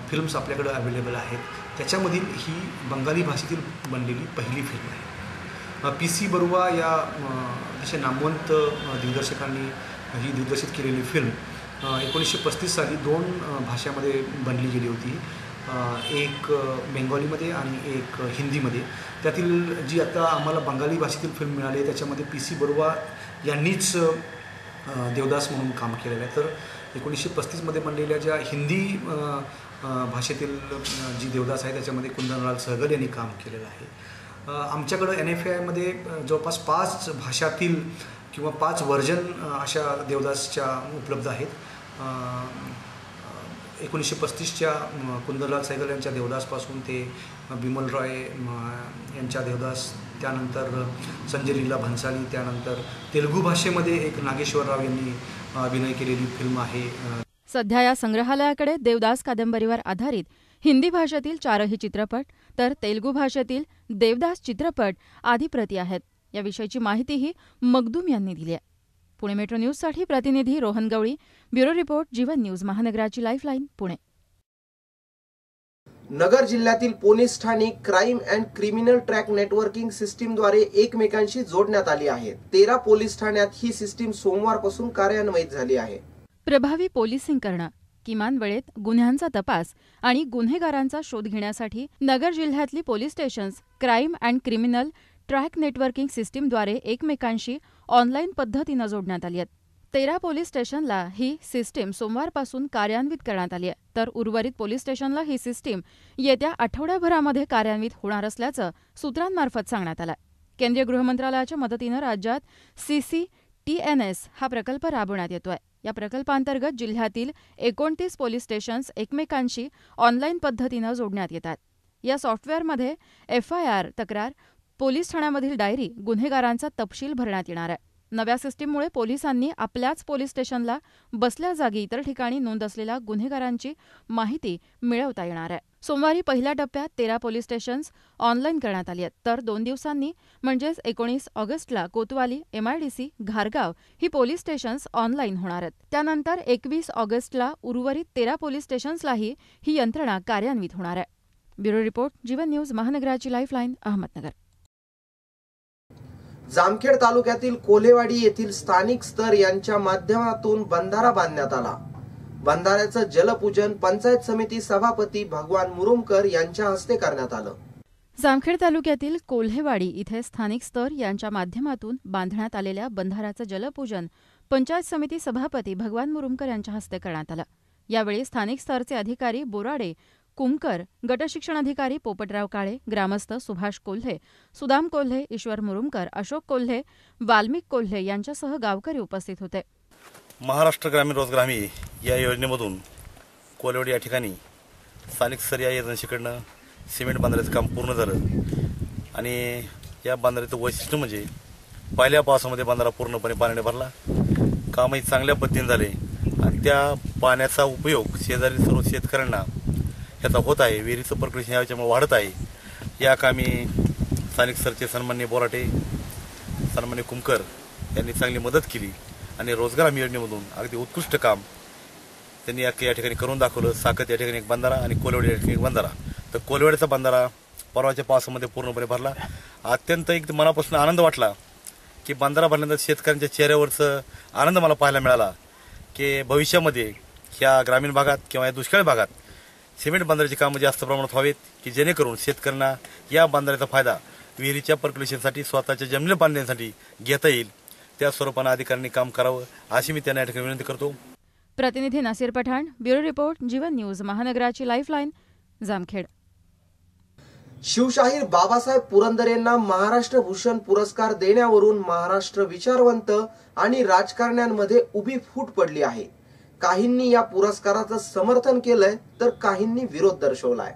फिल्म्स आपल्याकडे अवेलेबल आहेत. त्याच्यामधील ही बंगाली भाषेतील बनलेली पहिली फिल्म आहे. PC बरुआ या अतिशय नामवंत दिग्दर्शकांनी ही दिग्दर्शित केलेली फिल्म 1935 साली 2 भाषामध्ये बनली गेली होती, एक बेंगॉलीमध्ये आणि एक हिंदीमध्ये. त्यातील जी आता आम्हाला बंगाली भाषेतील फिल्म मिळाली आहे त्याच्यामध्ये PC बरुआ यांनीच देवदास म्हणून काम केलेलं आहे. तर 1935 मध्ये बनलेल्या ज्या हिंदी भाषेतील जी देवदास आहे त्याच्यामध्ये कुंदनलाल सहगल यांनी काम केलेलं आहे. आमच्याकडं NFAI मध्ये जवळपास 5 भाषातील किंवा 5 व्हर्जन अशा देवदासच्या उपलब्ध आहेत. 1935च्या कुंदनलाल सहगल यांच्या देवदासपासून ते बिमल रॉय यांच्या देवदास, त्यानंतर संजय लीला भन्साली, त्यानंतर तेलुगू भाषेमध्ये एक नागेश्वरराव यांनी अभिनय केलेली फिल्म आहे. सध्या या संग्रहालयाकडे देवदास कादंबरीवर आधारित हिंदी भाषेतील 4ही चित्रपट तर तेलुगू भाषेतील देवदास चित्रपट आदी प्रती आहेत. याविषयीची माहितीही मगदूम यांनी दिली आहे. पुणे मेट्रो न्यूजसाठी प्रतिनिधी Rohan Gawali, bureau report, Jeevan news, महानगराची लाईफलाईन, पुणे. नगर जिल्ह्यातील पोलीस ठाणी crime and criminal track networking सिस्टीमद्वारे एकमेकांशी जोडण्यात आली आहे. 13 पोलीस ठाण्यात ही सिस्टीम सोमवारपासून कार्यान्वित झाली आहे. प्रभावी पोलिसिंग करणं, किमान वेळेत गुन्ह्यांचा तपास आणि गुन्हेगारांचा शोध घेण्यासाठी नगर जिल्ह्यातली police stations crime and criminal track networking सिस्टीमद्वारे एकमेकांशी ऑनलाईन पद्धतीनं जोडण्यात आली आहेत. 13 पोलीस स्टेशनला ही सिस्टीम सोमवारपासून कार्यान्वित करण्यात आली आहे, तर उर्वरित पोलीस स्टेशनला ही सिस्टीम येत्या आठवड्याभरामध्ये कार्यान्वित होणार असल्याचं सूत्रांमार्फत सांगण्यात आलं. केंद्रीय गृहमंत्रालयाच्या मदतीनं राज्यात CCTNS हा प्रकल्प राबवण्यात येतोय. या प्रकल्पांतर्गत जिल्ह्यातील 29 पोलीस स्टेशन्स एकमेकांशी ऑनलाईन पद्धतीनं जोडण्यात येतात. या सॉफ्टवेअरमध्ये FIR तक्रार, पोलीस ठाण्यामधील डायरी, गुन्हेगारांचा तपशील भरण्यात येणार आहे. नव्या सिस्टीममुळे पोलिसांनी आपल्याच पोलीस स्टेशनला बसल्या जागी इतर ठिकाणी नोंद असलेल्या गुन्हेगारांची माहिती मिळवता येणार आहे. सोमवारी पहिल्या टप्प्यात 13 पोलीस स्टेशन्स ऑनलाईन करण्यात आली आहेत, तर 2 दिवसांनी म्हणजेच 19 ऑगस्टला कोतवाली, MIDC, घारगाव ही पोलीस स्टेशन्स ऑनलाईन होणार आहेत. त्यानंतर 21 ऑगस्टला उर्वरित 13 पोलीस स्टेशन्सलाही ही यंत्रणा कार्यान्वित होणार आहे. ब्युरो रिपोर्ट, जीवन न्यूज, महानगराची लाईफलाईन, अहमदनगर. जामखेड तालुक्यातील कोल्हेवाडी येथील स्थानिक स्तर यांच्या माध्यमातून बंधारा बांधण्यात आला. बंधाऱ्याचं जलपूजन पंचायत समिती सभापती भगवान मुरुमकर यांच्या हस्ते करण्यात आलं. जामखेड तालुक्यातील कोल्हेवाडी इथे स्थानिक स्तर यांच्या माध्यमातून बांधण्यात आलेल्या बंधाऱ्याचं जलपूजन पंचायत समिती सभापती भगवान मुरुमकर यांच्या हस्ते करण्यात आलं. यावेळी स्थानिक स्तरचे अधिकारी बोराडे, कुमकर, गटशिक्षण अधिकारी पोपटराव काळे, ग्रामस्थ सुभाष कोल्हे, सुदाम कोल्हे, ईश्वर मुरुमकर, अशोक कोल्हे, वाल्मिक कोल्हे यांच्यासह गावकरी उपस्थित होते. महाराष्ट्र ग्रामीण रोजगार हमी या योजनेमधून कोल्हेवाडी या ठिकाणी स्थानिक स्तर या एजन्सीकडनं सिमेंट बांधण्याचं काम पूर्ण झालं आणि या बांधण्याचं वैशिष्ट्य म्हणजे पहिल्या पावसामध्ये बांधारा पूर्णपणे पाण्याने भरला. कामही चांगल्या पद्धतीने झाले आणि त्या पाण्याचा उपयोग शेजारी सर्व शेतकऱ्यांना याचा होत आहे. विहिरीचं प्रक्रिया याच्यामुळे वाढत आहे. या कामी स्थानिक सरचे सन्माननीय बोराटे, सन्माननीय कुमकर यांनी चांगली मदत केली आणि रोजगार हमी योजनेमधून अगदी उत्कृष्ट काम त्यांनी या ठिकाणी करून दाखवलं. साकत या ठिकाणी एक बंधारा आणि कोलवाडी या ठिकाणी एक बंधारा. तर कोलवाडीचा बंधारा परवाच्या पावसामध्ये पूर्णपणे भरला. अत्यंत एक मनापासून आनंद वाटला की बंधारा भरल्यानंतर शेतकऱ्यांच्या चेहऱ्यावरचं आनंद मला पाहायला मिळाला की भविष्यामध्ये ह्या ग्रामीण भागात किंवा या दुष्काळी भागात सिमेंट बंधाऱ्याची कामं जास्त प्रमाणात व्हावीत की जेणेकरून शेतकऱ्यांना या बंधाऱ्याचा फायदा विहिरीच्या पर्क्युलेशनसाठी स्वतःच्या जमिनीला पाणी देण्यासाठी घेता येईल. त्या स्वरूपानं अधिकाऱ्यांनी काम करावं अशी मी त्यांना या ठिकाणी विनंती करतो. प्रतिनिधी Nasir Pathan, bureau report, Jeevan news, महानगराची लाईफलाईन, जामखेड. शिवशाहीर बाबासाहेब पुरंदरेंना महाराष्ट्र भूषण पुरस्कार देण्यावरून महाराष्ट्र विचारवंत आणि राजकारण्यांमध्ये उभी फूट पडली आहे. काहींनी या पुरस्काराचं समर्थन केलंय तर काहींनी विरोध दर्शवलाय.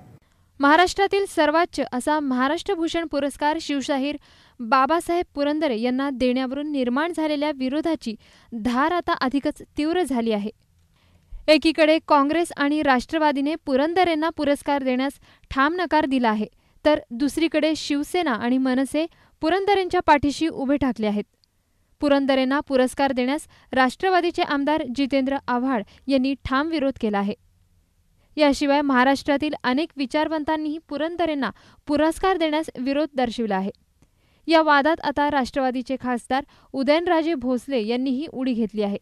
महाराष्ट्रातील सर्वोच्च असा महाराष्ट्र भूषण पुरस्कार शिवशाहीर बाबासाहेब पुरंदरे यांना देण्यावरून निर्माण झालेल्या विरोधाची धार आता अधिकच तीव्र झाली आहे. एकीकडे काँग्रेस आणि राष्ट्रवादीने पुरंदरेंना पुरस्कार देण्यास ठाम नकार दिला आहे, तर दुसरीकडे शिवसेना आणि मनसे पुरंदरेंच्या पाठीशी उभे ठाकले आहेत. पुरंदरेंना पुरस्कार देण्यास राष्ट्रवादीचे आमदार जितेंद्र आव्हाड यांनी ठाम विरोध केला आहे. याशिवाय महाराष्ट्रातील अनेक विचारवंतांनीही पुरंदरेंना पुरस्कार देण्यास विरोध दर्शविला आहे. या वादात आता राष्ट्रवादीचे खासदार उदयनराजे भोसले यांनीही उडी घेतली आहे.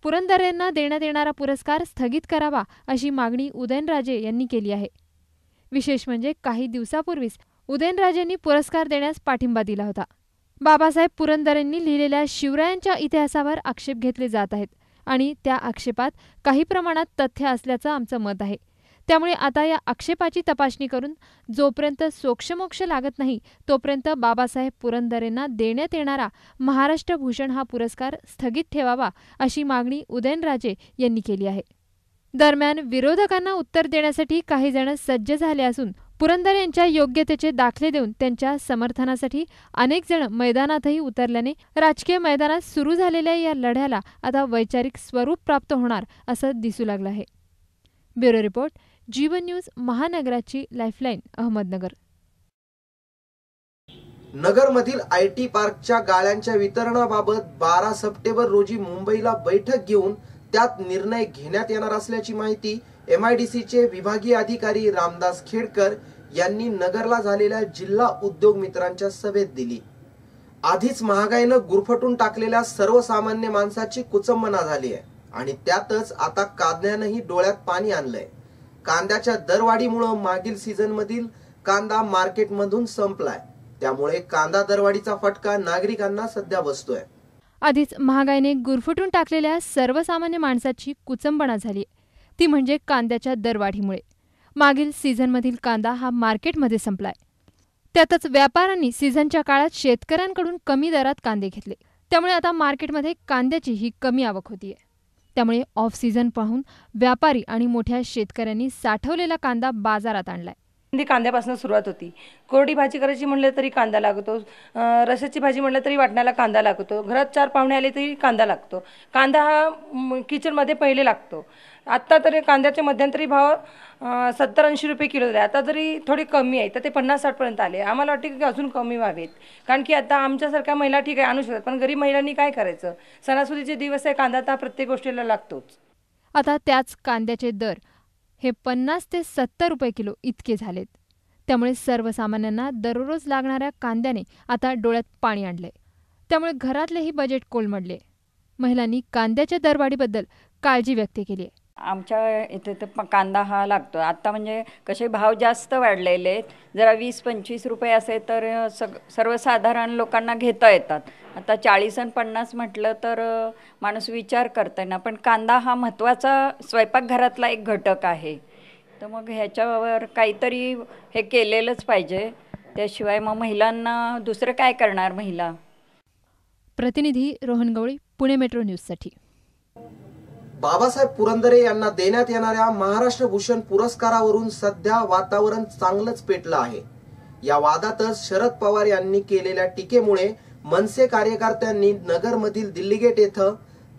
पुरंदरेंना देण्यात येणारा पुरस्कार स्थगित करावा अशी मागणी उदयनराजे यांनी केली आहे. विशेष म्हणजे काही दिवसापूर्वीच उदयनराजेंनी पुरस्कार देण्यास पाठिंबा दिला होता. बाबासाहेब पुरंदरेंनी लिहिलेल्या शिवरायांच्या इतिहासावर आक्षेप घेतले जात आहेत आणि त्या आक्षेपात काही प्रमाणात तथ्य असल्याचं आमचं मत आहे. त्यामुळे आता या आक्षेपाची तपासणी करून जोपर्यंत सोक्षमोक्ष लागत नाही तोपर्यंत बाबासाहेब पुरंदरेंना देण्यात येणारा महाराष्ट्र भूषण हा पुरस्कार स्थगित ठेवावा अशी मागणी उदयनराजे यांनी केली आहे. दरम्यान विरोधकांना उत्तर देण्यासाठी काही जण सज्ज झाले असून पुरंदरे यांच्या योग्यतेचे दाखले देऊन त्यांच्या समर्थनासाठी अनेक जण मैदानातही उतरल्याने राजकीय मैदानात सुरू झालेल्या या लढ्याला आता वैचारिक स्वरूप प्राप्त होणार असं दिसू लागलं आहे. ब्युरो रिपोर्ट, जीवन न्यूज, महानगराची लाईफलाईन, अहमदनगर. नगरमधील IT पार्कच्या गाळ्यांच्या वितरणाबाबत 12 सप्टेंबर रोजी मुंबईला बैठक घेऊन त्यात निर्णय घेण्यात येणार असल्याची माहिती MIDCचे विभागीय अधिकारी रामदास खेडकर यांनी नगरला झालेल्या जिल्हा उद्योग मित्रांच्या सभेत दिली. आधीच महागाईनं गुरफटून टाकलेल्या सर्वसामान्य माणसाची कुचंबना झाली आहे आणि त्यातच आता कांद्यानंही डोळ्यात पाणी आणलंय. कांद्याच्या दरवाढीमुळे मागील सीझन मधील कांदा मार्केटमधून संपलाय. त्यामुळे कांदा दरवाढीचा फटका नागरिकांना सध्या बसतोय. आधीच महागाईने गुरफटून टाकलेल्या सर्वसामान्य माणसाची कुचंबना झाली, ती म्हणजे कांद्याच्या दरवाढीमुळे. मागील सीझनमधील कांदा हा मार्केटमध्ये संपलाय. त्यातच व्यापाऱ्यांनी सीझनच्या काळात शेतकऱ्यांकडून कमी दरात कांदे घेतले. त्यामुळे आता मार्केटमध्ये कांद्याची ही कमी आवक होतीये. त्यामुळे ऑफ सीझन पाहून व्यापारी आणि मोठ्या शेतकऱ्यांनी साठवलेला कांदा बाजारात आणलाय. कांद्यापासून सुरुवात होती. कोरडी भाजी करायची म्हणलं तरी कांदा लागतो, रसाची भाजी म्हणलं तरी वाटण्याला कांदा लागतो, घरात 4 पाहुणे आले तरी कांदा लागतो. कांदा हा किचनमध्ये पहिले लागतो. आत्ता तरी कांद्याचे मध्यंतरी भाव 70-80 रुपये किलो झाले. आता जरी थोडे कमी आहे तर ते 50-60 पर्यंत आले. आम्हाला वाटते की अजून कमी व्हावेत, कारण की आता आमच्यासारख्या महिला ठीक आहे आणू शकतात, पण गरीब महिलांनी काय करायचं. सणासुदीचे दिवस आहे, कांदा तर प्रत्येक गोष्टीला लागतोच. आता त्याच कांद्याचे दर हे 50 ते 70 रुपये किलो इतके झालेत. त्यामुळे सर्वसामान्यांना दररोज लागणाऱ्या कांद्याने आता डोळ्यात पाणी आणलंय. त्यामुळे घरातलेही बजेट कोलमडले. महिलांनी कांद्याच्या दरवाढीबद्दल काळजी व्यक्त केली आहे. आमच्या इथे तर कांदा हा लागतो. आत्ता म्हणजे कसे भाव जास्त वाढलेले आहेत. जरा 20-25 रुपये असे तर सर्वसाधारण लोकांना घेता येतात. आता 40 आणि 50 म्हटलं तर माणूस विचार करता येणार. पण कांदा हा महत्त्वाचा स्वयंपाकघरातला एक घटक आहे. तर मग ह्याच्यावर काहीतरी हे केलेलंच पाहिजे. त्याशिवाय मग महिलांना दुसरं काय करणार महिला. प्रतिनिधी रोहन गवळी, पुणे मेट्रो न्यूजसाठी. बाबासाहेब पुरंदरे यांना देण्यात येणाऱ्या महाराष्ट्र भूषण पुरस्कारावरून सध्या वातावरण चांगलंच पेटलं आहे. या वादातच शरद पवार यांनी केलेल्या टीकेमुळे मनसे कार्यकर्त्यांनी नगरमधील दिल्ली गेट येथे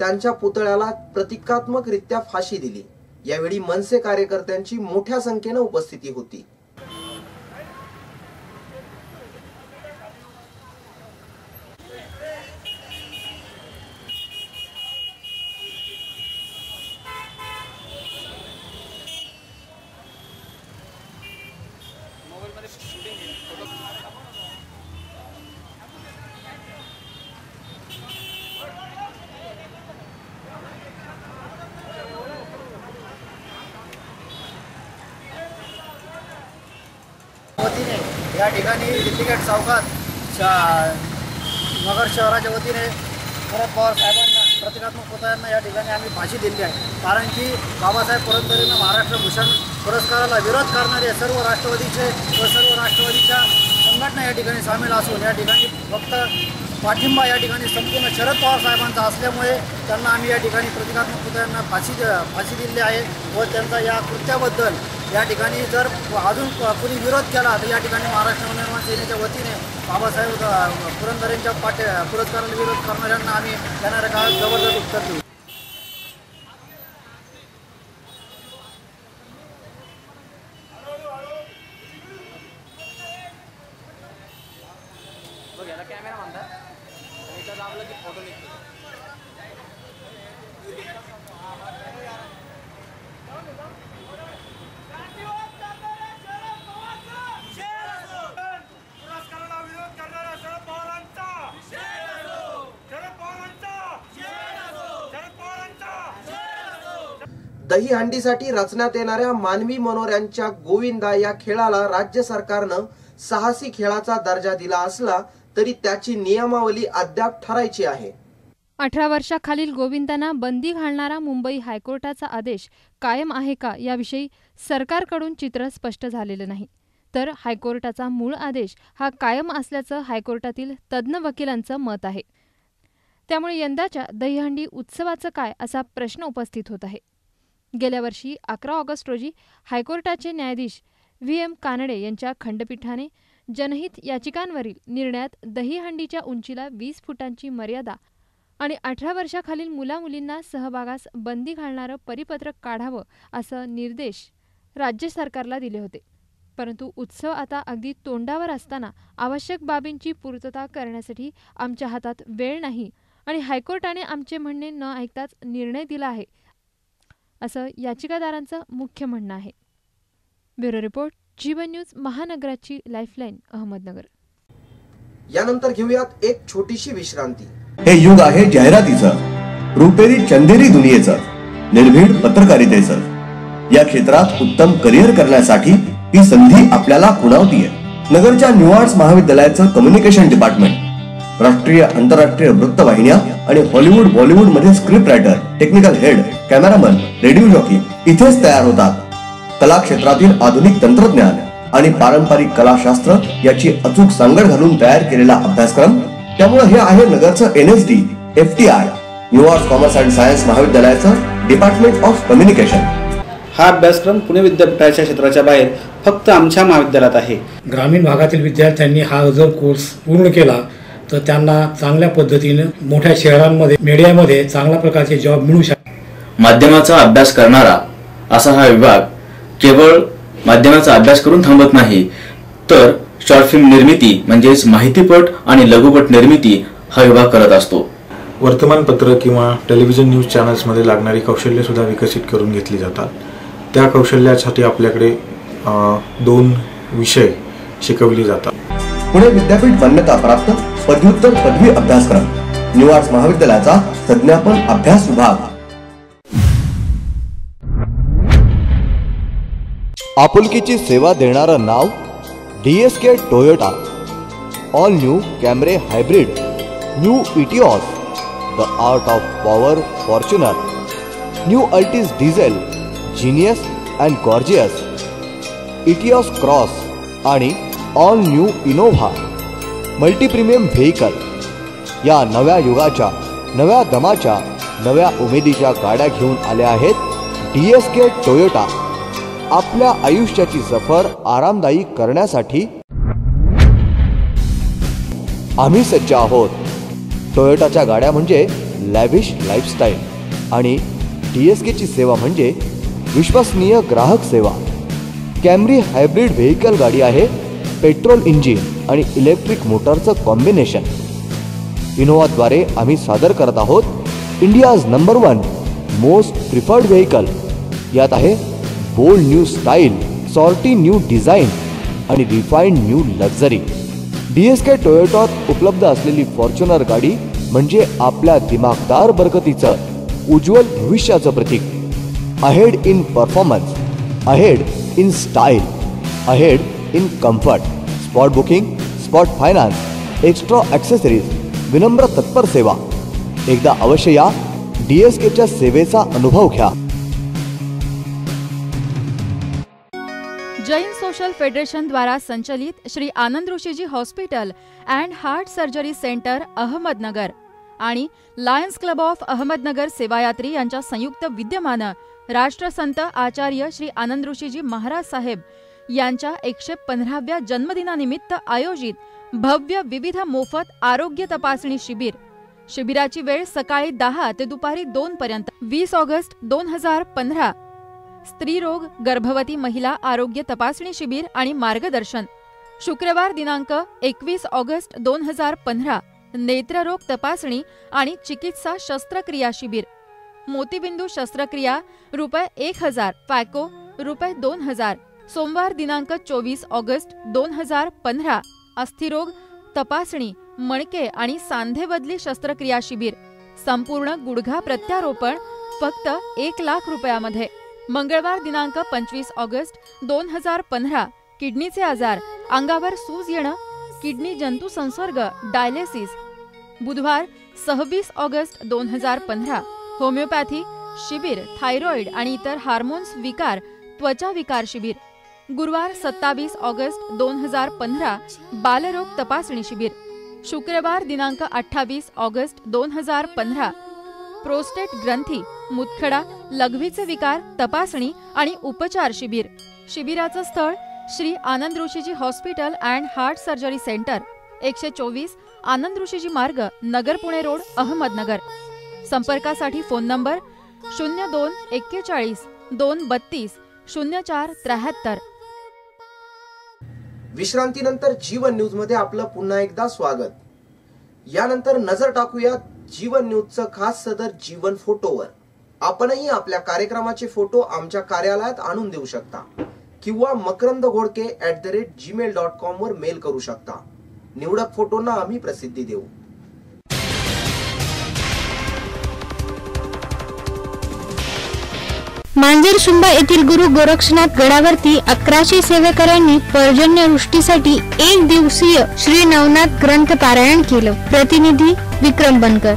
त्यांच्या पुतळ्याला प्रतिकात्मकरित्या फाशी दिली। यावेळी मनसे कार्यकर्त्यांची मोठ्या संख्येने उपस्थिती होती। वतीने या ठिकाणी सिंडिकेट चौकात नगर शहराच्या वतीने शरद पवार साहेबांना प्रतिकात्मक पुतळ्यांना या ठिकाणी आम्ही फाशी दिली आहे। कारण की बाबासाहेब पुरंदरेंना महाराष्ट्र भूषण पुरस्काराला विरोध करणारे सर्व राष्ट्रवादीचे व सर्व राष्ट्रवादीच्या संघटना या ठिकाणी सामील असून या ठिकाणी फक्त पाठिंबा या ठिकाणी संपूर्ण शरद पवार साहेबांचा असल्यामुळे त्यांना आम्ही या ठिकाणी प्रतिकात्मक पुतळ्यांना फाशी दिली आहे व त्यांचा या कृत्याबद्दल या ठिकाणी जर अजून कोणी विरोध केला तर या ठिकाणी महाराष्ट्र नवनिर्माण सेनेच्या वतीने बाबासाहेब पुरंदरेंच्या पुरस्काराला विरोध करणाऱ्यांना आम्ही येणाऱ्या काळात जबरदस्त उत्तर देऊ। कॅमेरा म्हणतात दाबलं की फोटो निघतो। दहीहंडीसाठी रचण्यात येणाऱ्या मानवी मनोऱ्यांच्या गोविंदा या खेळाला राज्य सरकारनं साहसी खेळाचा दर्जा दिला असला तरी त्याची नियमावली अद्याप ठरायची आहे। 18 वर्षाखालील गोविंदांना बंदी घालणारा मुंबई हायकोर्टाचा आदेश कायम आहे का याविषयी सरकारकडून चित्र स्पष्ट झालेलं नाही, तर हायकोर्टाचा मूळ आदेश हा कायम असल्याचं हायकोर्टातील तज्ज्ञ वकिलांचं मत आहे। त्यामुळे यंदाच्या दहीहंडी उत्सवाचं काय असा प्रश्न उपस्थित होत आहे। गेल्या वर्षी 11 ऑगस्ट रोजी हायकोर्टाचे न्यायाधीश VM कानडे यांच्या खंडपीठाने जनहित याचिकांवरील निर्णयात दहीहंडीच्या उंचीला 20 फुटांची मर्यादा आणि 18 वर्षाखालील मुलामुलींना सहभागास बंदी घालणारं परिपत्रक काढावं असं निर्देश राज्य सरकारला दिले होते। परंतु उत्सव आता अगदी तोंडावर असताना आवश्यक बाबींची पूर्तता करण्यासाठी आमच्या हातात वेळ नाही आणि हायकोर्टाने आमचे म्हणणे न ऐकताच निर्णय दिला आहे असं याचिकादारांचं मुख्य म्हणणं आहे। ब्युरो रिपोर्ट, जीवन न्यूज, महानगराची लाईफलाईन, अहमदनगर। यानंतर घेऊयात एक छोटीशी विश्रांती। हे युग आहे जाहिरातीचं, रुपेरी चंदेरी दुनियेचं, निर्भीड पत्रकारितेचं। या क्षेत्रात उत्तम करिअर करण्यासाठी ही संधी आपल्याला खुणावतीये। नगरच्या न्यू आर्ट्स महाविद्यालयाचं कम्युनिकेशन डिपार्टमेंट राष्ट्रीय आंतरराष्ट्रीय वृत्तवाहिन्या आणि हॉलिवूड बॉलिवूड मध्ये script writer, technical head, cameraman, radio jockey इथेच तयार होतात। कला क्षेत्रातील आधुनिक तंत्रज्ञान आणि पारंपरिक कलाशास्त्र याची अचूक सांगड घालून तयार केलेला अभ्यासक्रम। त्यामुळे हे आहे नगरचं NSD FTI new arts commerce and science महाविद्यालयाचं डिपार्टमेंट ऑफ कम्युनिकेशन। हा अभ्यासक्रम पुणे विद्यापीठाच्या क्षेत्राच्या बाहेर फक्त आमच्या महाविद्यालयात आहे। ग्रामीण भागातील विद्यार्थ्यांनी हा जर कोर्स पूर्ण केला तर त्यांना चांगल्या पद्धतीने मोठ्या शहरांमध्ये मीडियामध्ये चांगल्या प्रकारचे जॉब मिळू शकतात। माध्यमाचा अभ्यास करणारा असा हा विभाग केवळ माध्यमाचा अभ्यास करून थांबत नाही, तर शॉर्ट फिल्म निर्मिती म्हणजेच माहितीपट आणि लघुपट निर्मिती हा विभाग करत असतो। वर्तमानपत्र किंवा टेलिव्हिजन न्यूज चॅनल्समध्ये लागणारी कौशल्य सुद्धा विकसित करून घेतली जातात। त्या कौशल्यासाठी आपल्याकडे 2 विषय शिकवले जातात। पुणे विद्यापीठ मान्यता प्राप्त पदव्युत्तर पदवी अभ्यासक्रम, न्यू आर्ट्स महाविद्यालयाचा संज्ञापन अभ्यास विभाग। आपुलकीची सेवा देणारं नाव DSK Toyota. All new Camry hybrid, new Etios, the art of power Fortuner, new Altis diesel, genius and gorgeous, Etios cross आणि all new Innova multi premium vehicle या नव्या युगाच्या, नव्या दमाच्या, नव्या उमेदीच्या गाड्या घेऊन आल्या आहेत DSK टोयोटा। आपल्या आयुष्याची सफर आरामदायी करण्यासाठी आम्ही सज्ज आहोत। टोयोटाच्या गाड्या म्हणजे लॅविश लाईफस्टाईल आणि DSKची सेवा म्हणजे विश्वसनीय ग्राहक सेवा. कॅमरी हायब्रिड व्हेकल गाडी आहे पेट्रोल इंजिन आणि इलेक्ट्रिक मोटरचं कॉम्बिनेशन. इनोव्हाद्वारे आम्ही सादर करत आहोत India's number 1 most preferred vehicle. यात आहे bold new style, sporty new design आणि रिफाईंड न्यू लक्झरी. DSK टोयोटात उपलब्ध असलेली फॉर्च्युनर गाडी म्हणजे आपल्या दिमागदार बरकतीचं उज्ज्वल भविष्याचं प्रतीक. Ahead in performance, ahead in style, ahead in comfort. Spot booking, spot finance, extra accessories, विनम्र तत्पर सेवा. एकदा अवश्य या, DSKच्या सेवेचा अनुभव घ्या. जैन सोशल फेडरेशन द्वारा संचलित Shri Anand Rishiji hospital and heart surgery centre Ahmednagar आणि lions club of Ahmednagar Sevayatri यांच्या संयुक्त विद्यमानं राष्ट्रसंत आचार्य श्री आनंद ऋषीजी महाराज साहेब यांच्या 115व्या जन्मदिनानिमित्त आयोजित भव्य विविध मोफत आरोग्य तपासणी शिबिर. शिबिराची वेळ सकाळी 10 ते दुपारी 2 पर्यंत. 20 ऑगस्ट 2015 स्त्रीरोग गर्भवती महिला आरोग्य तपासणी शिबिर आणि मार्गदर्शन. शुक्रवार दिनांक 21 ऑगस्ट 2015 नेत्ररोग तपासणी आणि चिकित्सा शस्त्रक्रिया शिबिर. मोतीबिंदू शस्त्रक्रिया ₹1000, फॅको ₹2000. सोमवार दिनांक 24 ऑगस्ट 2015 अस्थिरोग तपासणी, मणके आणि सांधेबदली शस्त्रक्रिया शिबिर. संपूर्ण गुडघा प्रत्यारोपण फक्त ₹1,00,000 मध्ये. मंगळवार दिनांक 25 ऑगस्ट 2015 किडनीचे आजार, अंगावर सूज येणं, किडनी जंतू संसर्ग, डायलिसिस. बुधवार 26 ऑगस्ट 2015 होमिओपॅथी शिबिर, थायरॉइड आणि इतर हार्मोन्स विकार, त्वचा विकार शिबिर. गुरुवार 27 ऑगस्ट 2015 बालरोग तपासणी शिबिर. शुक्रवार दिनांक 28 ऑगस्ट 2015 प्रोस्टेट ग्रंथी, मुतखडा, लघवीचे विकार तपासणी आणि उपचार शिबिर. शिबिराचं स्थळ Shri Anand Rishiji hospital and heart surgery centre, 124 Anand Rishiji मार्ग, नगर पुणे रोड, अहमदनगर. संपर्कासाठी फोन नंबर 0241 232 0473. विश्रांतीनंतर जीवन न्यूज मध्ये आपलं पुन्हा एकदा स्वागत. यानंतर नजर टाकूया जीवन न्यूजचं खास सदर जीवन फोटोवर. आपणही आपल्या कार्यक्रमाचे फोटो आमच्या कार्यालयात आणून देऊ शकता किंवा makrandaghodke@gmail.com वर मेल करू शकता. निवडक फोटोंना आम्ही प्रसिद्धी देऊ. मांजरसुंबा येथील गुरु गोरक्षनाथ गडावरती 1100 सेवेकऱ्यांनी पर्जन्यवृष्टीसाठी 1 दिवसीय श्री नवनाथ ग्रंथ पारायण केलं. प्रतिनिधी विक्रम बनकर.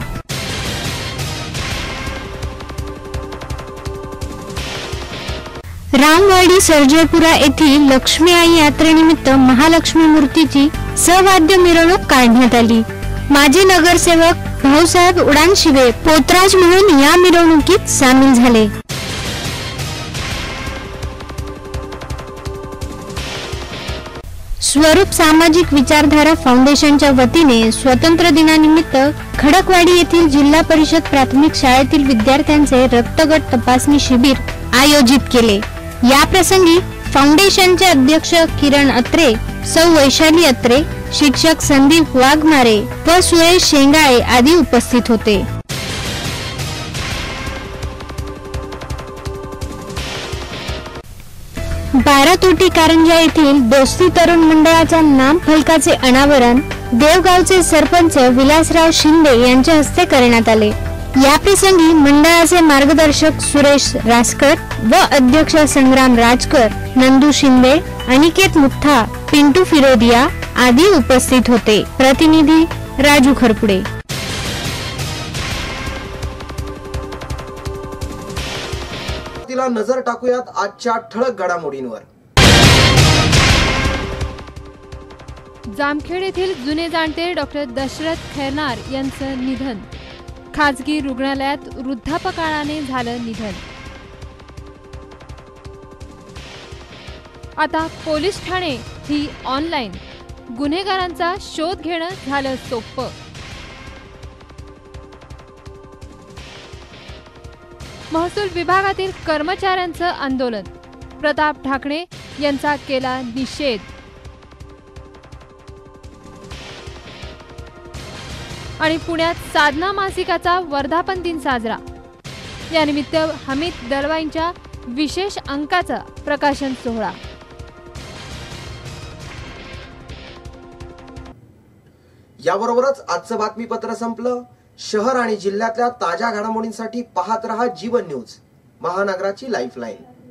रामवाडी सर्जेपुरा येथील लक्ष्मी आई यात्रेनिमित्त महालक्ष्मी मूर्तीची सवाद्य मिरवणूक काढण्यात आली. माजी नगरसेवक भाऊसाहेब उडानशिवे पोतराज म्हणून या मिरवणुकीत सामील झाले. स्वरूप सामाजिक विचारधारा फाउंडेशनच्या वतीने स्वतंत्र दिनानिमित्त खडकवाडी येथील जिल्हा परिषद प्राथमिक शाळेतील विद्यार्थ्यांचे रक्तगट तपासणी शिबिर आयोजित केले. या प्रसंगी फाउंडेशनचे अध्यक्ष किरण अत्रे, सौ वैशाली अत्रे, शिक्षक संदीप वाघमारे व सुरेश शेंगाळे आदी उपस्थित होते. बारातोटी कारंजा येथील दोस्ती तरुण मंडळाच्या नाम फलकाचे अनावरण देवगावचे सरपंच विलासराव शिंदे यांच्या हस्ते करण्यात आले. या प्रसंगी मंडळाचे मार्गदर्शक सुरेश रासकर व अध्यक्ष संग्राम राजकर, नंदू शिंदे, अनिकेत मुठ्ठा, पिंटू फिरोदिया आदी उपस्थित होते. प्रतिनिधी राजू खरपुडे. तिला नजर टाकूयात आजच्या ठळक घडामोडींवर. जामखेड येथील जुने जाणते डॉक्टर दशरथ खैरनार यांचं निधन. खाजगी रुग्णालयात वृद्धापकाळाने झालं निधन. आता पोलीस ठाणे ही ऑनलाईन, गुन्हेगारांचा शोध घेणं झालं सोपं. महसूल विभागातील कर्मचाऱ्यांचं आंदोलन, प्रताप ढाकणे यांचा केला निषेध. आणि पुण्यात साधना मासिकाचा वर्धापन दिन साजरा. यानिमित्त हमीद दळवाईंच्या विशेष अंकाचा प्रकाशन सोहळा. याबरोबरच आजचं बातमीपत्र संपलं. शहर आणि जिल्ह्यातल्या ताज्या घडामोडींसाठी पाहत रहा जीवन न्यूज, महानगराची लाईफलाईन.